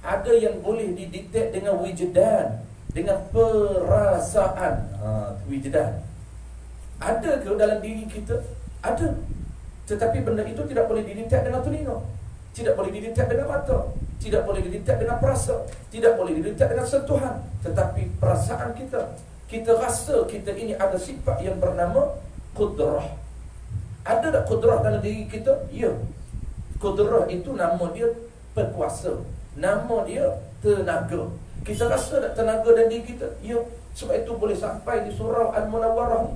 Ada yang boleh didetek dengan wujdan. dengan perasaan. Wijdan. Ada ke dalam diri kita? Ada. Tetapi benda itu tidak boleh didetek dengan telinga, tidak boleh didetek dengan mata, tidak boleh didetek dengan perasa, tidak boleh didetek dengan sentuhan. Tetapi perasaan kita, kita rasa kita ini ada sifat yang bernama qudrah. Ada tak qudrah dalam diri kita? Ya. Qudrah itu nama dia berkuasa, nama dia tenaga. Kita rasa tak tenaga dalam diri kita? Ya. Sebab itu boleh sampai di surah Al-Munawwarah ni,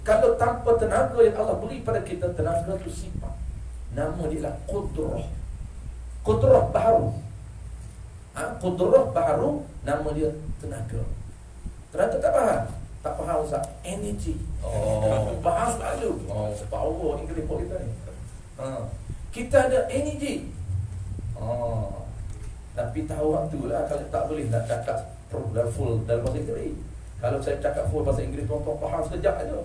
kalau tanpa tenaga yang Allah beri pada kita, tenaga itu sifat, nama dia lah qudrah. Qudrah baharu. Qudrah baharu, nama dia tenaga. Tenaga tak faham? Tak faham Ustaz? Energy. Faham selalu. Power English kita ni. Kita ada energy. Tapi tahu waktu lah. Kalau tak boleh nak cakap full dalam bahasa Inggeris. Kalau saya cakap full bahasa Inggeris, tuan-tuan faham sekejap aja.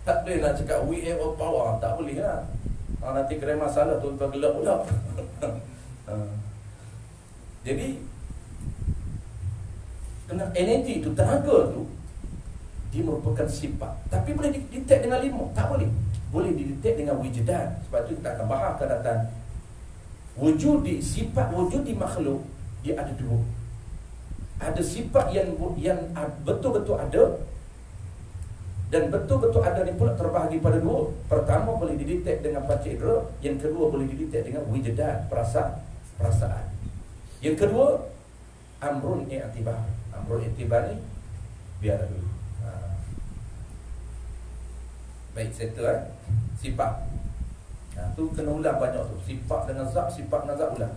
Tak boleh nak cakap we have a power. Tak boleh lah. Nanti grammar salah, tuan-tuan gelap pula. Jadi energi tu, tenaga tu, dia merupakan sifat. Tapi boleh didetek dengan lima? Tak boleh. Boleh didetek dengan wijdan. Sebab tu kita akan bahas akan datang. Wujud di sifat, wujud di makhluk, dia ada dua. Ada sifat yang betul-betul ada, dan betul-betul ada ni pula terbahagi pada dua. Pertama boleh didetek dengan panca indera, yang kedua boleh didetek dengan wijdan, perasaan. Yang kedua, amrun i'tibar. Amrun i'tibar ni biar dulu. Baik, settle sifat. Tu kena ulang banyak tu. Sifat dengan zat, sifat dengan zat ulang,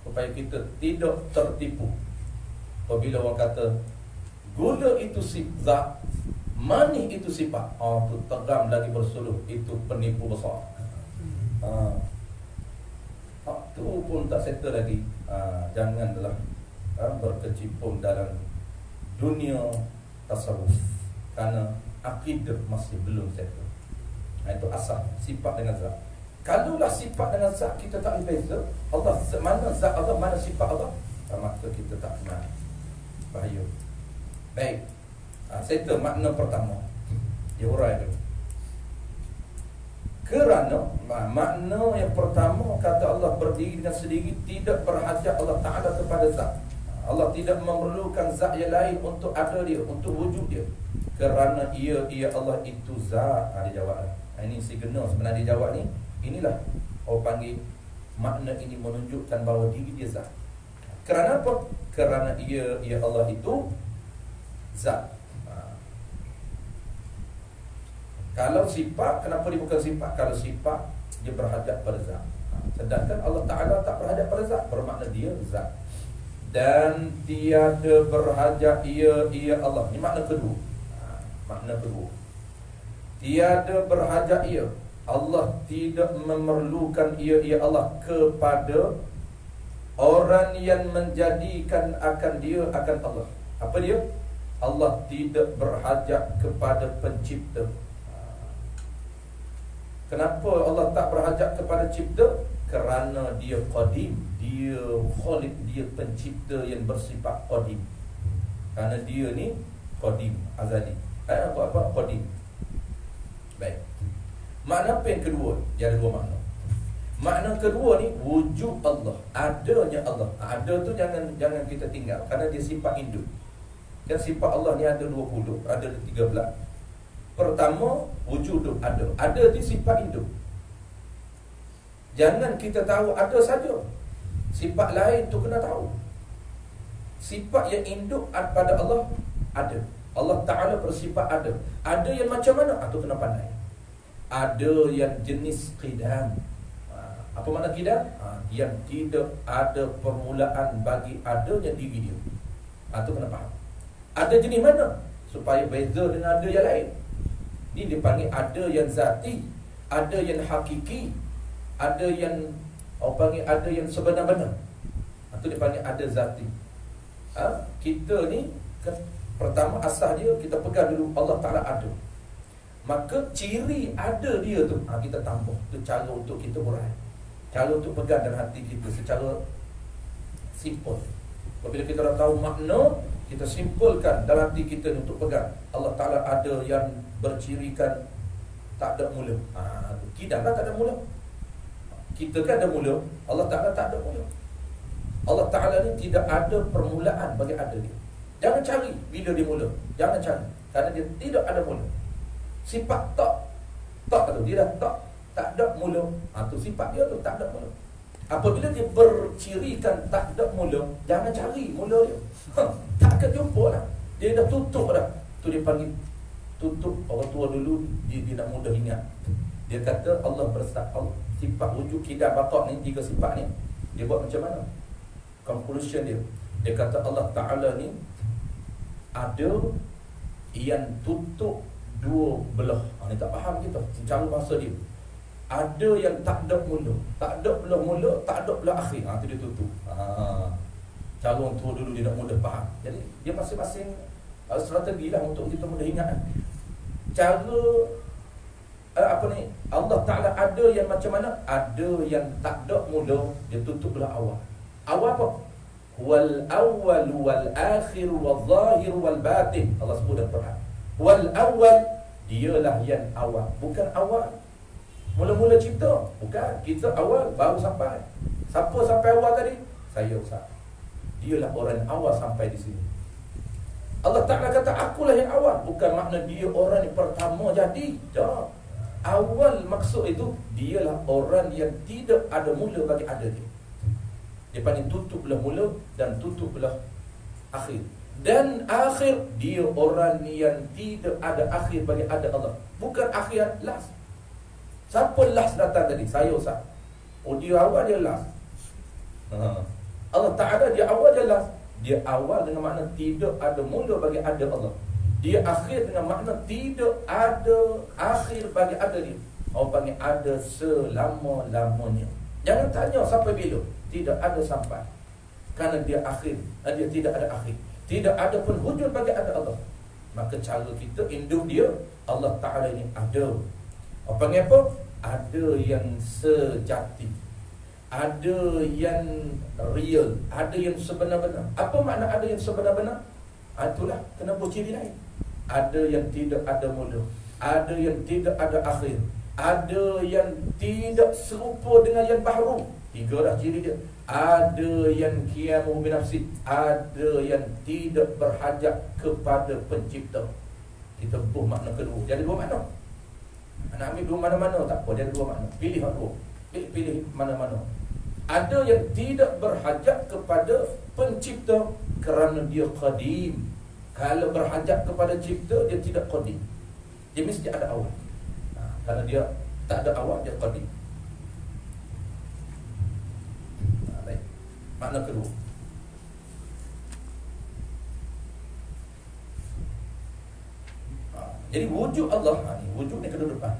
supaya kita tidak tertipu. Apabila orang kata gula itu sifat, manis itu sifat, tu teram lagi bersuluh, itu penipu besar. Tu pun tak settle lagi. Janganlah berkecimpung dalam dunia tasawuf, kerana akidah masih belum settle. Itu asal sifat dengan zat. Kalaulah sifat dengan zat kita tak beza, Allah mana zat Allah, mana sifat Allah, maka kita tak kenal. Bahaya. Baik, settle makna pertama. Dia urai dulu. Kerana makna yang pertama, kata Allah berdiri dengan sendiri, tidak berhajat Allah Ta'ala kepada zat. Allah tidak memerlukan zat yang lain untuk ada dia, untuk wujud dia. Kerana ia Allah itu zat. Dia jawab. Ini si gena sebenarnya dia jawab ni. Inilah orang panggil makna ini menunjukkan bahawa diri dia zat. Kerana apa? Kerana ia Allah itu zat. Kalau sifat, kenapa dia bukan sifat? Kalau sifat, dia berhadap pada zat. Sedangkan Allah Ta'ala tak berhadap pada zat, bermakna dia zat. Dan tiada berhajat ia Allah. Ini makna kedua. Makna kedua, tiada berhajat ia Allah, tidak memerlukan ia Allah kepada orang yang menjadikan akan dia akan Allah. Apa dia? Allah tidak berhajat kepada pencipta. Kenapa Allah tak berhajat kepada cipta? Kerana dia qadim, dia khaliq, dia pencipta yang bersifat qadim. Kerana dia ni qadim, azali. Apa qadim. Baik. Makna apa yang kedua? Dia ada dua makna. Makna kedua ni wujud Allah, adanya Allah. Ada tu jangan kita tinggal, kerana dia sifat induk. Dan sifat Allah ni ada 20, ada 13. Pertama, wujud ada. Ada tu sifat induk. Jangan kita tahu ada saja. Sifat lain tu kena tahu. Sifat yang induk pada Allah ada. Allah Ta'ala bersifat ada. Ada yang macam mana? Itu kena pandai. Ada yang jenis qidam. Apa makna qidam? Yang tidak ada permulaan bagi adanya diri dia. Itu kena faham. Ada jenis mana? Supaya beza dengan ada yang lain. Ini dipanggil ada yang zati, ada yang hakiki, ada yang panggil ada yang sebenar-benar. Itu dipanggil ada zati. Kita ni pertama asal dia, kita pegang dulu Allah Ta'ala ada. Maka ciri ada dia tu kita tambah. Itu cara untuk kita berai, cara untuk pegang dalam hati kita secara simple. Apabila kita dah tahu makna, kita simpulkan dalam hati kita untuk pegang. Allah Ta'ala ada yang bercirikan tak ada mula. Kita kan tak ada mula. Kita kan ada mula, Allah Ta'ala tak ada mula. Allah Ta'ala ni tidak ada permulaan bagi ada dia. Jangan cari bila dia mula. Jangan cari, kerana dia tidak ada mula. Sifat tak tu, dia dah tak ada mula. Tu sifat dia tu tak ada mula. Apabila dia bercirikan tak ada mula, jangan cari mula dia. Tak akan jumpa lah. Dia dah tutup dah. Tu dia panggil tutup. Orang tua dulu dia nak mudah ingat. Dia kata Allah sifat wujud, kidam, batak ni, 3 sifat ni, dia buat macam mana? Conclusion dia kata Allah Ta'ala ni ada yang tutup 2 belah. Ni tak faham kita cara bahasa dia. Ada yang tak ada mula, tak ada belah mula, tak ada belah akhir. Tu dia tutup. Cara orang tua dulu dia nak mudah faham. Jadi dia masing-masing strategi lah untuk kita mudah ingat. Cara Allah Ta'ala ada yang macam mana? Ada yang tak ada mula, dia tutup belah awal. Awal apa? Wal awwal wal akhir wal zahir wal batin. Allah sebut dalam Quran. Wal awwal, dialah yang awal, bukan awal mula-mula cipta. Bukan, kita awal baru sampai. Siapa sampai awal tadi? Saya, Ustaz. Dialah orang awal sampai di sini. Allah Ta'ala kata akulah yang awal, bukan makna dia orang yang pertama jadi. Tak. Awal maksud itu dialah orang yang tidak ada mula bagi ada dia. Dia panggil tutup belah mula dan tutup belah akhir. Dan akhir, dia orang yang tidak ada akhir bagi ada Allah. Bukan akhir, last. Siapa last datang tadi? Saya, Ustaz. Dia awal, dia last. Allah Ta'ala dia awal, dia last. Dia awal dengan makna tidak ada mula bagi ada Allah. Dia akhir dengan makna tidak ada akhir bagi ada dia. Orang panggil ada selama-lamanya. Jangan tanya sampai bila. Tidak ada sampai. Kerana dia akhir. Dia tidak ada akhir. Tidak ada penghujung bagi ada Allah. Maka cara kita induk dia, Allah Ta'ala ini ada. Orang panggil apa? Ada yang sejati, ada yang real, ada yang sebenar-benar. Apa makna ada yang sebenar-benar? Itulah kena berciri lain. Ada yang tidak ada mula, ada yang tidak ada akhir, ada yang tidak serupa dengan yang baru. 3 dah ciri dia. Ada yang qiyamu binafsi, ada yang tidak berhajat kepada pencipta. Kita buh makna kedua. Jadi 2 makna. Nak ambil 2 mana-mana tak apa, jadi 2 makna. Pilih 2. Pilih mana-mana. Ada yang tidak berhajat kepada pencipta kerana dia qadim. Kalau berhajat kepada cipta, dia tidak qadim. Dia mesti ada awal. Kerana dia tak ada awal, dia qadim. Baik. Makna kedua. Jadi wujud Allah, wujud ni kedua depan.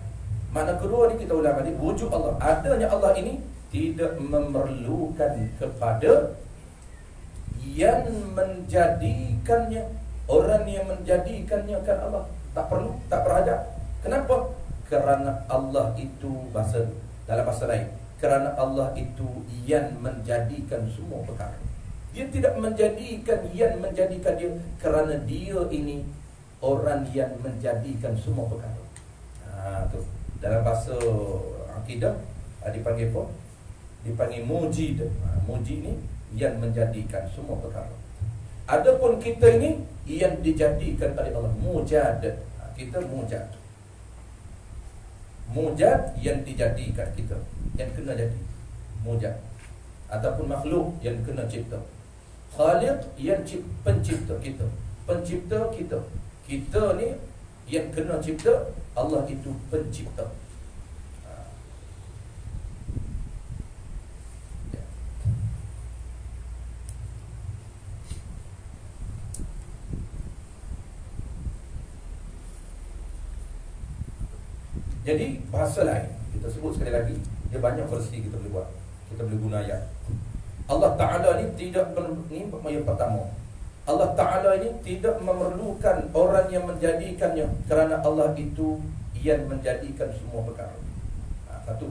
Makna kedua ni kita ulang balik. Wujud Allah, adanya Allah ini tidak memerlukan kepada yang menjadikannya. Orang yang menjadikannya kan Allah. Tak perlu, tak berhajat. Kenapa? Kerana Allah itu, dalam bahasa lain, kerana Allah itu yang menjadikan semua perkara. Dia tidak menjadikan yang menjadikan dia, kerana dia ini orang yang menjadikan semua perkara. Tu dalam bahasa akidah dipanggil apa? Dipanggil mujid. Mujid ni yang menjadikan semua perkara. Adapun kita ini yang dijadikan oleh Allah, mujad. Kita mujad. Mujad yang dijadikan kita, yang kena jadi. Mujad. Ataupun makhluk yang kena cipta. Khaliq yang pencipta kita. Pencipta kita. Kita ni yang kena cipta, Allah itu pencipta. Jadi bahasa lain, kita sebut sekali lagi, dia banyak versi kita boleh buat. Kita boleh guna ayat. Allah Ta'ala ni tidak ni yang pertama. Allah Ta'ala ini tidak memerlukan orang yang menjadikannya, kerana Allah itu yang menjadikan semua perkara. Satu.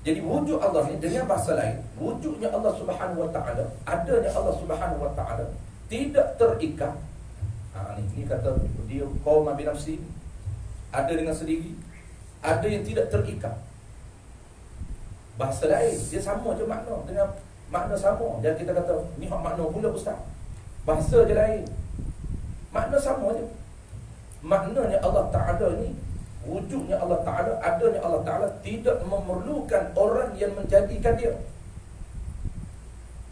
Jadi wujud Allah ni dengan bahasa lain, wujudnya Allah Subhanahu Wa Ta'ala, adanya Allah Subhanahu Wa Ta'ala, tidak terikat. Ini kata dia qauma bi nafsi, ada dengan sendiri, ada yang tidak terikat. Bahasa lain dia sama je makna, dengan makna sama. Jangan kita kata ni hak makna pula ustaz. Bahasa je lain, makna sama je. Maknanya Allah Ta'ala ni, wujudnya Allah Ta'ala, adanya Allah Ta'ala tidak memerlukan orang yang menjadikan dia.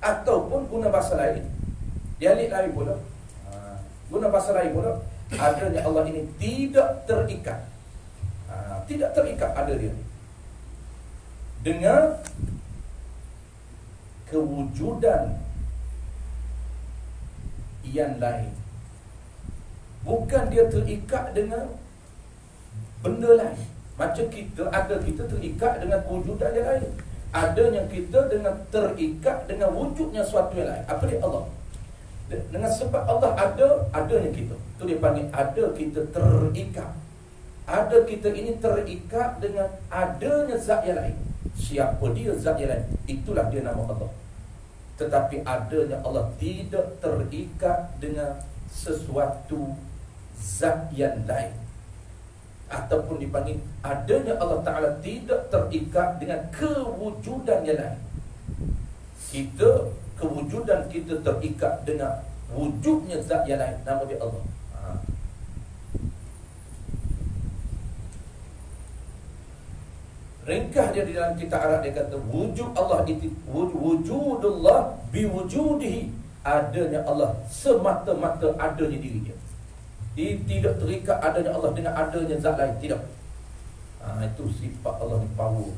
Ataupun guna bahasa lain, dialek lain pula, guna bahasa lain pula, adanya Allah ini tidak terikat. Tidak terikat ada dia dengan kewujudan yang lain. Bukan dia terikat dengan benda lain. Macam kita, ada kita terikat dengan kewujudan yang lain. Adanya kita dengan terikat dengan wujudnya suatu yang lain. Apa dia? Allah. Dengan sebab Allah ada, adanya kita. Itu dia panggil ada kita terikat. Ada kita ini terikat dengan adanya zat yang lain. Siapa dia zat yang lain? Itulah dia nama Allah. Tetapi adanya Allah tidak terikat dengan sesuatu zat yang lain. Ataupun dipanggil adanya Allah Ta'ala tidak terikat dengan kewujudan yang lain. Kita, kewujudan kita terikat dengan wujudnya zat yang lain. Nama dia Allah. Ringkas dia di dalam kitab Arab, dia kata wujud Allah itu wujudullah biwujudihi, adanya Allah semata-mata adanya diri dia. Dia tidak terikat adanya Allah dengan adanya zat lain, tidak. Itu sifat Allah ni power.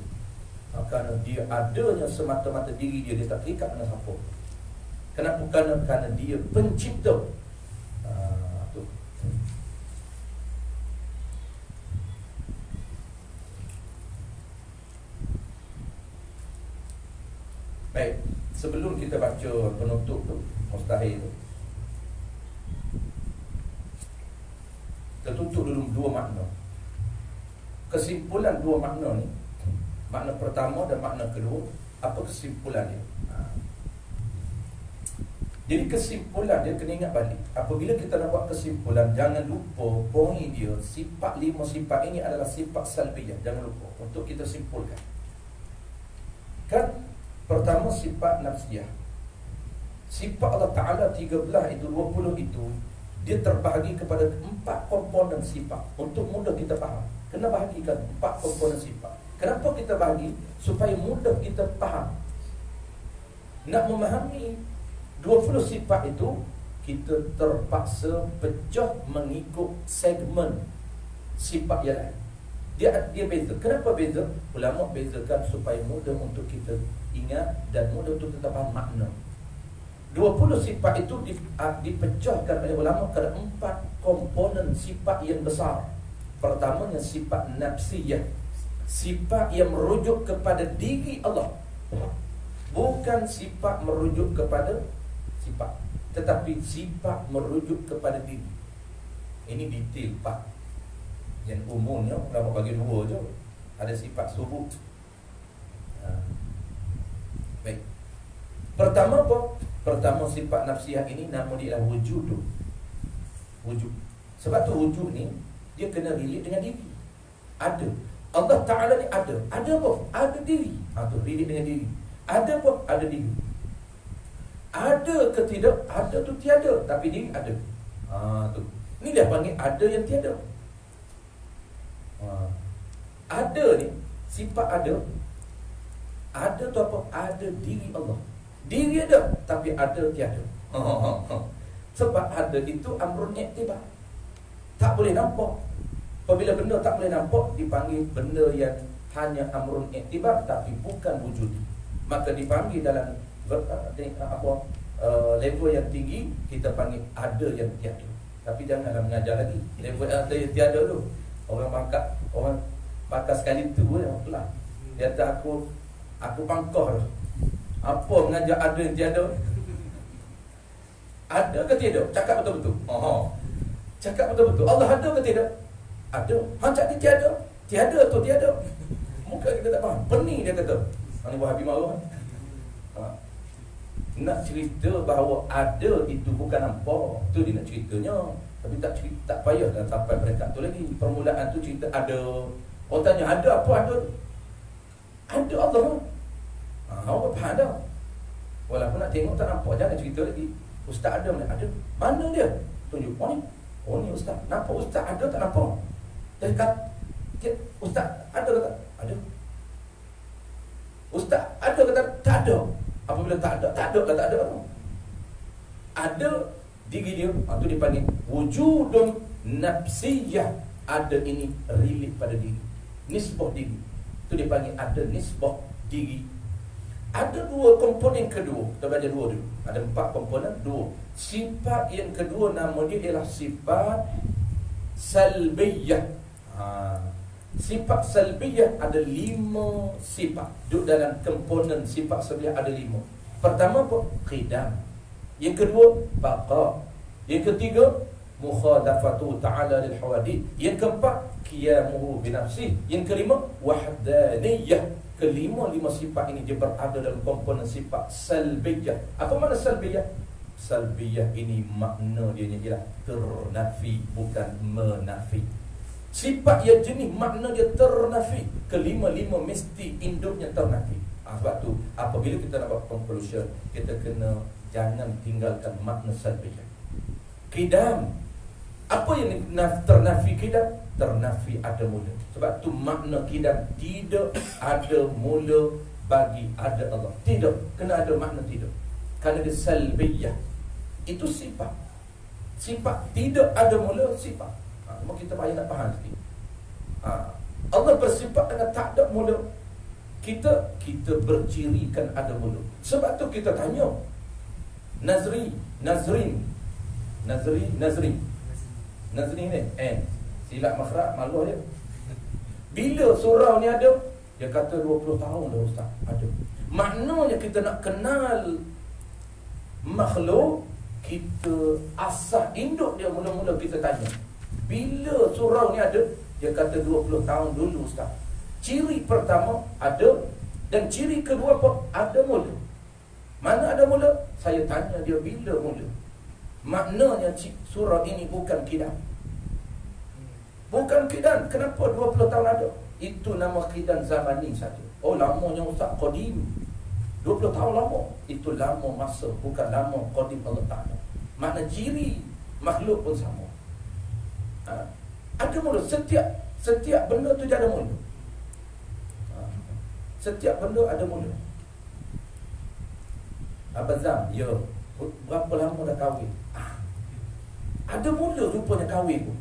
Kerana dia adanya semata-mata diri dia, dia tak terikat dengan siapa. Kenapa? Kerana dia pencipta. Tu. Baik, sebelum kita baca penutup tu, mustahil tu, kita tutup dulu dua makna. Kesimpulan dua makna ni, makna pertama dan makna kedua, apa kesimpulan dia? Jadi kesimpulan dia kena ingat balik. Apabila kita nak buat kesimpulan, jangan lupa poin dia, sifat 5 sifat ini adalah sifat salbiyah. Jangan lupa untuk kita simpulkan. Kan pertama sifat nafsiyah. Sifat Allah Ta'ala 13 itu, 20 itu, dia terbahagi kepada 4 komponen sifat. Untuk mudah kita faham, kena bahagikan 4 komponen sifat. Kenapa kita bahagi? Supaya mudah kita faham. Nak memahami 20 sifat itu, kita terpaksa pecah mengikut segmen sifat yang lain. Dia beza. Kenapa beza? Ulama bezakan supaya mudah untuk kita ingat dan mudah untuk kita faham makna. 20 sifat itu dipecahkan oleh ulama kepada 4 komponen sifat yang besar. Pertamanya sifat nafsiyah, sifat yang merujuk kepada diri Allah, bukan sifat merujuk kepada sifat, tetapi sifat merujuk kepada diri. Ini detail Pak. Yang umumnya ulama bagi 2 je. Ada sifat subut. Baik. Pertama apa? Pertama sifat nafsiyah ini nama dia adalah wujud. Wujud. Sebab tu wujud ni dia kena relate dengan diri. Ada. Allah Ta'ala ni ada. Ada apa? Ada diri. Tu relate dengan diri. Ada apa? Ada diri. Ada ke tidak? Ada tu tiada, tapi diri ada. Tu. Ni dia panggil ada yang tiada. Ada ni, sifat ada. Ada tu apa? Ada diri Allah. Diri ada, tapi ada tiada. Sebab ada itu amrun i'tibar. Tak boleh nampak. Apabila benda tak boleh nampak, dipanggil benda yang hanya amrun i'tibar, tapi bukan wujud. Maka dipanggil dalam level yang tinggi, kita panggil ada yang tiada. Tapi janganlah mengajar lagi level ada yang tiada tu. Orang bakar sekali tu lah. Dia kata aku pangkah lah. Apa mengajar ada yang tiada? Ada ke tiada? Cakap betul-betul. Cakap betul-betul. Allah ada ke tidak? Ada. Cakap tiada? Tiada atau tiada? Muka kita tak faham. Pening dia kata. Ini Wahabi marah. Nak cerita bahawa ada itu bukan nampak, tu dia nak ceritanya. Tapi tak payah dah sampai peringkat tu lagi. Permulaan tu cerita ada. Orang tanya ada apa ada? Ada Allah. Awak faham dah. Walaupun nak tengok tak nampak, jangan cerita lagi. Ustaz ada mana? Ada. Mana dia? Tunjuk. Oh ni ustaz. Nampak ustaz ada tak nampak? Dia kata ustaz ada ke tak? Ada. Ustaz ada ke tak ada? Apabila tak ada ke tak ada? Ada diri dia, itu dipanggil wujudun nafsiyah. Ada ini relate pada diri, nisbah diri. Itu dipanggil ada nisbah diri. Ada dua komponen kedua. Kita belajar dua dulu. Ada 4 komponen, 2. Sifat yang kedua nama dia ialah sifat salbiyah. Sifat salbiyah ada 5 sifat. Duduk dalam komponen sifat salbiyah ada 5. Pertama apa? Qidam. Yang kedua, baqa. Yang ketiga, mukhadafatu ta'ala lil hawadith. Yang keempat, qiyamuhu binafsih. Yang kelima, wahdaniyah. Kelima 5 sifat ini dia berada dalam komponen sifat salbiyah. Apa makna salbiyah? Salbiyah ini makna dia ialah ternafi, bukan menafi. Sifat yang jenis makna dia ternafi. Kelima-lima mesti induknya ternafi. Sebab tu apabila kita nak buat conclusion, kita kena jangan tinggalkan makna salbiyah. Qidam. Apa yang ternafi qidam? Ternafi ada mula. Sebab tu makna qidam tidak ada mula bagi ada Allah. Tidak, kena ada makna tidak. Kerana dia salbiyah. Itu sifat. Sifat tidak ada mula sifat. Cuma kita payah nak faham sikit. Allah bersifat dengan tak ada mula. Kita bercirikan ada mula. Sebab tu kita tanya Nazrin ni silap makhraj malu dia. Bila surau ni ada? Dia kata 20 tahun dah ustaz. Ada. Maknanya kita nak kenal makhluk, kita asah induk dia mula-mula kita tanya. Bila surau ni ada? Dia kata 20 tahun dulu ustaz. Ciri pertama ada, dan ciri kedua apa? Ada mula. Mana ada mula? Saya tanya dia bila mula. Maknanya surau ini bukan qidam. Bukan qidam. Kenapa 20 tahun ada? Itu nama qidam zamani saja. Oh lamanya ustaz, qadim. 20 tahun lama. Itu lama masa, bukan lama qadim Allah Ta'ala. Makna ciri makhluk pun sama. Ada mula. Setiap benda tu dia ada mula. Setiap benda ada mula. Abang Zam, ya, berapa lama dah kahwin? Ada mula rupanya kahwin pun.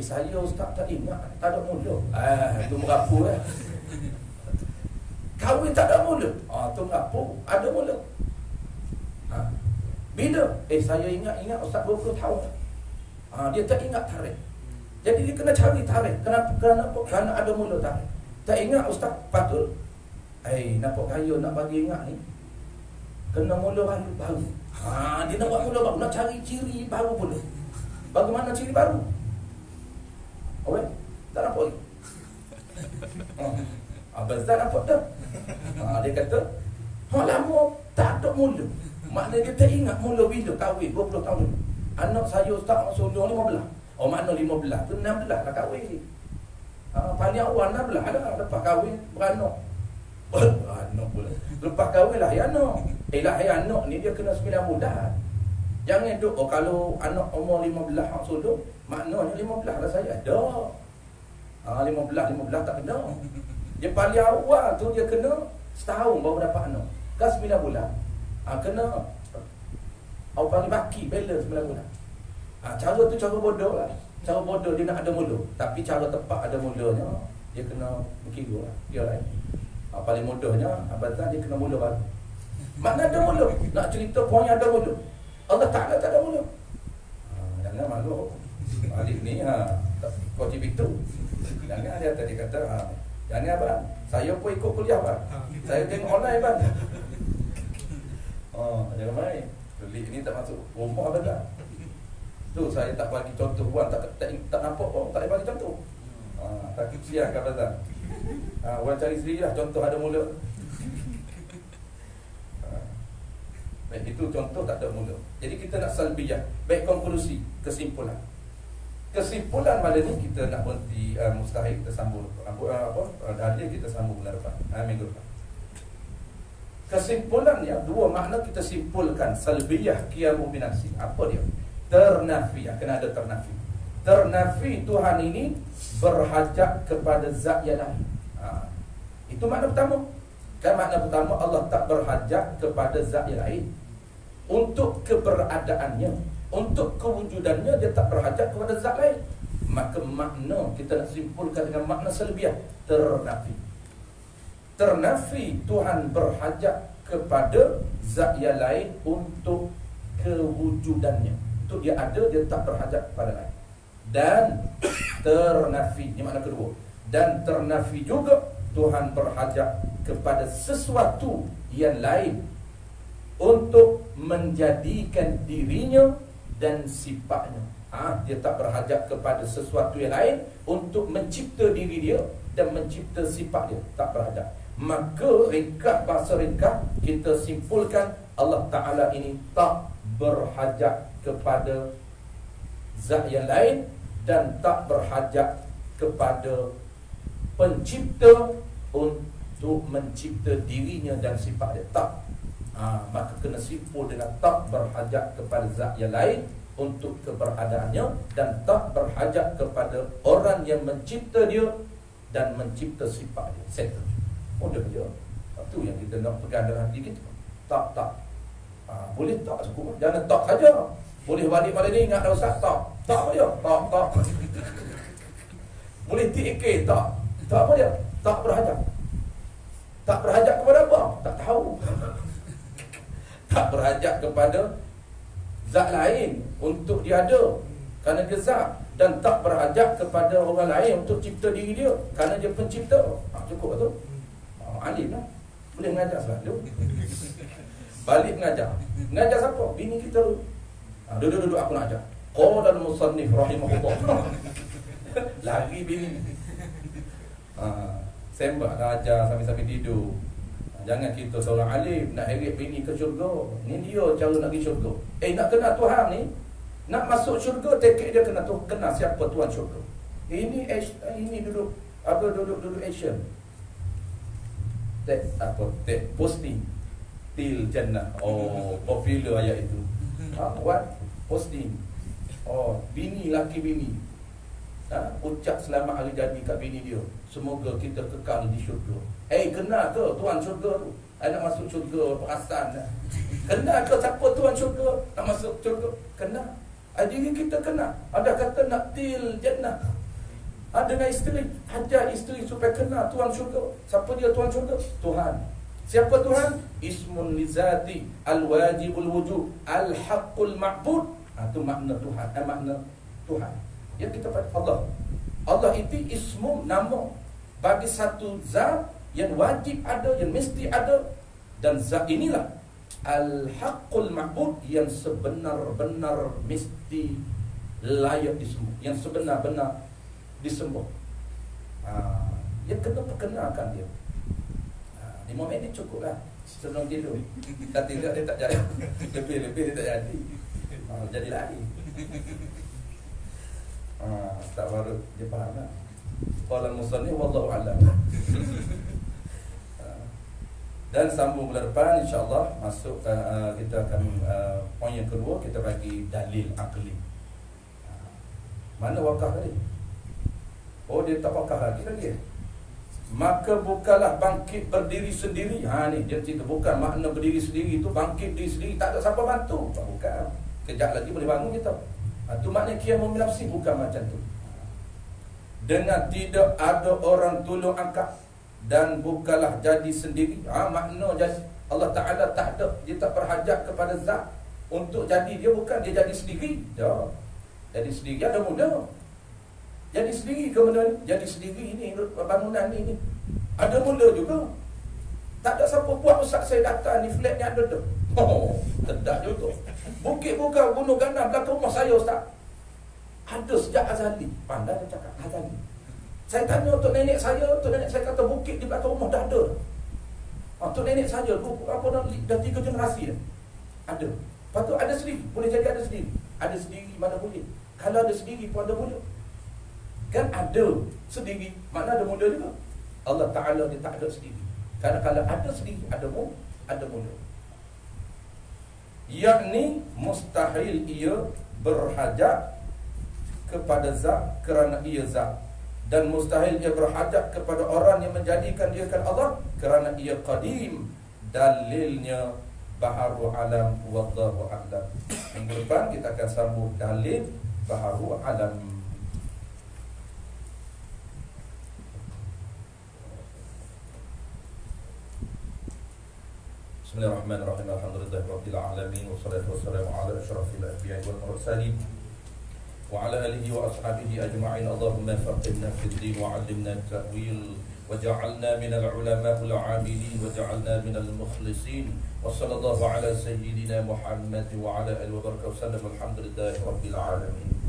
Saya ustaz tak ingat, tak ada mula. Itu merapu lah. Kahwin tak ada mula. Tu merapu, ada mula. Bila? Saya ingat ustaz 20 tahun. Dia tak ingat tarikh. Jadi dia kena cari tarikh. Kenapa? Kerana ada mula tarikh. Tak ingat ustaz, patut. Nampak kaya nak bagi ingat ni. Kena mula baru. Dia nak buat mula baru, nak cari ciri baru pula. Bagaimana ciri baru? Tak nampak lagi. Abang Zat nampak tak? Dia kata lama tak ada mula. Maknanya dia tak ingat mula bila kahwin 20 tahun dulu. Anak saya ustaz solo 15. Makna 15 tu 16 dah kahwin. Paling awal 16 dah lepas kahwin beranak. Beranak pula. Lepas kahwin lahir anak. Lahir anak ni dia kena 9 bulan. Jangan duk kalau anak umur 15 hak solo, maknanya 15 dah saya ada. 15 tak kena. Dia paling awal tu dia kena setahun baru dapat anak. Kan 9 bulan. Kena paling baki balance 9 bulan. Cara tu cara bodoh lah. Cara bodoh dia nak ada mula. Tapi cara tepat ada mulanya, dia kena berkira lah. Dia lain. Paling mudahnya abang dia kena mula baru. Mana ada mula? Nak cerita poin ada mula. Allah Ta'ala tak ada mula. Jangan malu. Adik ni kau itu. Jangan dia tadi kata jangan abang. Saya pun ikut kuliah abang. Saya tengok online abang. Jangan main. Kulit ni tak masuk rumah abang tak. Tu saya tak bagi contoh buat tak nampak pun tak bagi contoh. Tak kesian kan abang. Orang cari sendiri lah contoh ada mula. Baik, itu contoh tak ada mula. Jadi kita nak salbiyah. Baik, konklusi, kesimpulan. Kesimpulan malam ni kita nak berhenti mustahil kita sambung dalil kita sambung bulan depan, minggu depan. Kesimpulannya dua makna kita simpulkan salbiyah qiyamu binafsi. Apa dia? Ternafi, kena ada ternafi. Ternafi Tuhan ini berhajat kepada zat yang lain. Itu makna pertama. Kan makna pertama Allah tak berhajat kepada zat yang lain. Untuk keberadaannya, untuk kewujudannya dia tak berhajat kepada zat lain. Maka makna kita nak simpulkan dengan makna salbiyah, ternafi. Ternafi Tuhan berhajat kepada zat yang lain untuk kewujudannya. Untuk dia ada, dia tak berhajat kepada lain. Dan ternafi, ini makna kedua. Dan ternafi juga Tuhan berhajat kepada sesuatu yang lain untuk menjadikan dirinya dan sifatnya. Dia tak berhajat kepada sesuatu yang lain untuk mencipta diri dia dan mencipta sifat dia. Tak berhajat. Maka ringkas, bahasa ringkas, kita simpulkan Allah Ta'ala ini tak berhajat kepada zat yang lain dan tak berhajat kepada pencipta untuk mencipta dirinya dan sifat dia. Tak. Maka kena simpul dengan tak berhajat kepada zat yang lain untuk keberadaannya dan tak berhajat kepada orang yang mencipta dia dan mencipta sifat dia. Settle. Mudah je. Itu yang kita nak pegang dalam hati kita. Tak. Boleh tak cukup. Jangan tak saja. Boleh balik malam ni ingat dah Ustaz. Tak apa dia. Tak. Boleh TK. Tak apa dia. Tak berhajat. Tak berhajat kepada apa? Tak tahu. Tak berhajat kepada zat lain untuk dia ada kerana dia zat, dan tak berhajat kepada orang lain untuk cipta diri dia kerana dia pencipta. Cukup tu. Alim lah. Boleh mengajar selalu. Balik mengajar. Mengajar siapa? Bini kita dulu. Duduk aku nak ajar. Qala al-musannif rahimahullah. Lagi bini. Sembah dah ajar sambil-sambil tidur. Jangan kita seorang alim nak heret bini ke syurga. Ni dia cara nak pergi syurga. Nak kenal Tuhan ni, nak masuk syurga, tekek dia kena kenal siapa Tuhan syurga. Ini duduk action. Posting til jannah. Popular ayat itu. What? Posting. Bini, laki bini. Ucap selamat hari jadi kat bini dia. Semoga kita kekal di syurga. Kenal ke Tuhan syurga tu? Nak masuk syurga perasan. Kenal ke siapa Tuhan syurga? Nak masuk syurga? Kenal. Diri kita kenal. Ada kata nak til jannah. Dengan isteri, hajar isteri supaya kenal Tuhan syurga. Siapa dia Tuhan syurga? Tuhan. Siapa Tuhan? Ismun lizati al-wajibul wujud al-haqqul ma'bud. Itu makna Tuhan. Makna Tuhan. Yang kita pada Allah. Allah itu ismu, nama bagi satu zat yang wajib ada, yang mesti ada. Dan zat inilah al-haqqul ma'bud, yang sebenar-benar mesti layak disembah, yang sebenar-benar disembah. Yang kena perkenalkan dia. 5 minit cukup lah. Senang tidur. Tak tidur dia tak jadi. Lebih-lebih dia tak jadi. Jadi lagi. Tak baru dia faham lah. Qala al-musannif wallahu a'lam. Dan sambung bulan depan insya-Allah masuk kita akan poin yang kedua, kita bagi dalil akli. Mana wakaf tadi? Dia tak wakaf lagi. Maka bukanlah bangkit berdiri sendiri. Ni dia cerita, bukan makna berdiri sendiri itu bangkit diri sendiri, tak ada siapa bantu. Bukan. Kejap lagi boleh bangun kita. Itu maknanya qiyamun nafsi, bukan macam tu. Dengan tidak ada orang tolong angkat dan bukanlah jadi sendiri. Makna jadi Allah Ta'ala tak ada, dia tak berhajat kepada zat untuk jadi dia, bukan dia jadi sendiri. Jadi sendiri ada mula. Jadi sendiri ke benda ni? Jadi sendiri ni bangunan ni ada mula juga. Tak ada siapa buat, Ustaz saya datang ni flat ni ada dah. Tidak juga. Bukit bukan gunung ganam belakang rumah saya Ustaz. Ada sejak azali. Pandai dia cakap azali. Saya tanya untuk nenek saya kata bukit di belakang rumah dah ada. Untuk nenek saya apa dah 3 generasi dah. Ada. Patut ada sendiri. Boleh jadi ada sendiri. Ada sendiri mana boleh. Kalau ada sendiri pun ada mula. Kan ada sendiri, makna ada mula juga. Allah Ta'ala dia tak ada sendiri. Kerana kalau ada sendiri, ada mula. Yakni mustahil ia berhajat kepada zat kerana ia zat, dan mustahil ia berhajat kepada orang yang menjadikan dia kan Allah kerana ia qadim. Dalilnya baharu alam, wallahu a'lam. Minggu depan kita akan sambung dalil baharu alam. Bismillahirrahmanirrahim. Alhamdulillahirabbil alamin, wassalatu wassalamu ala asyrafil anbiya'i wal mursalin wa ala alihi wa ashabihi ajma'in. Allahumma faqihna fid din wa 'allimna at-ta'wil waj'alna minal ulama'il 'amilin waj'alna minal mukhlisin. Wa sallallahu ala sayyidina Muhammad wa ala alihi wa barakatuh. Alhamdulillahirabbil alamin.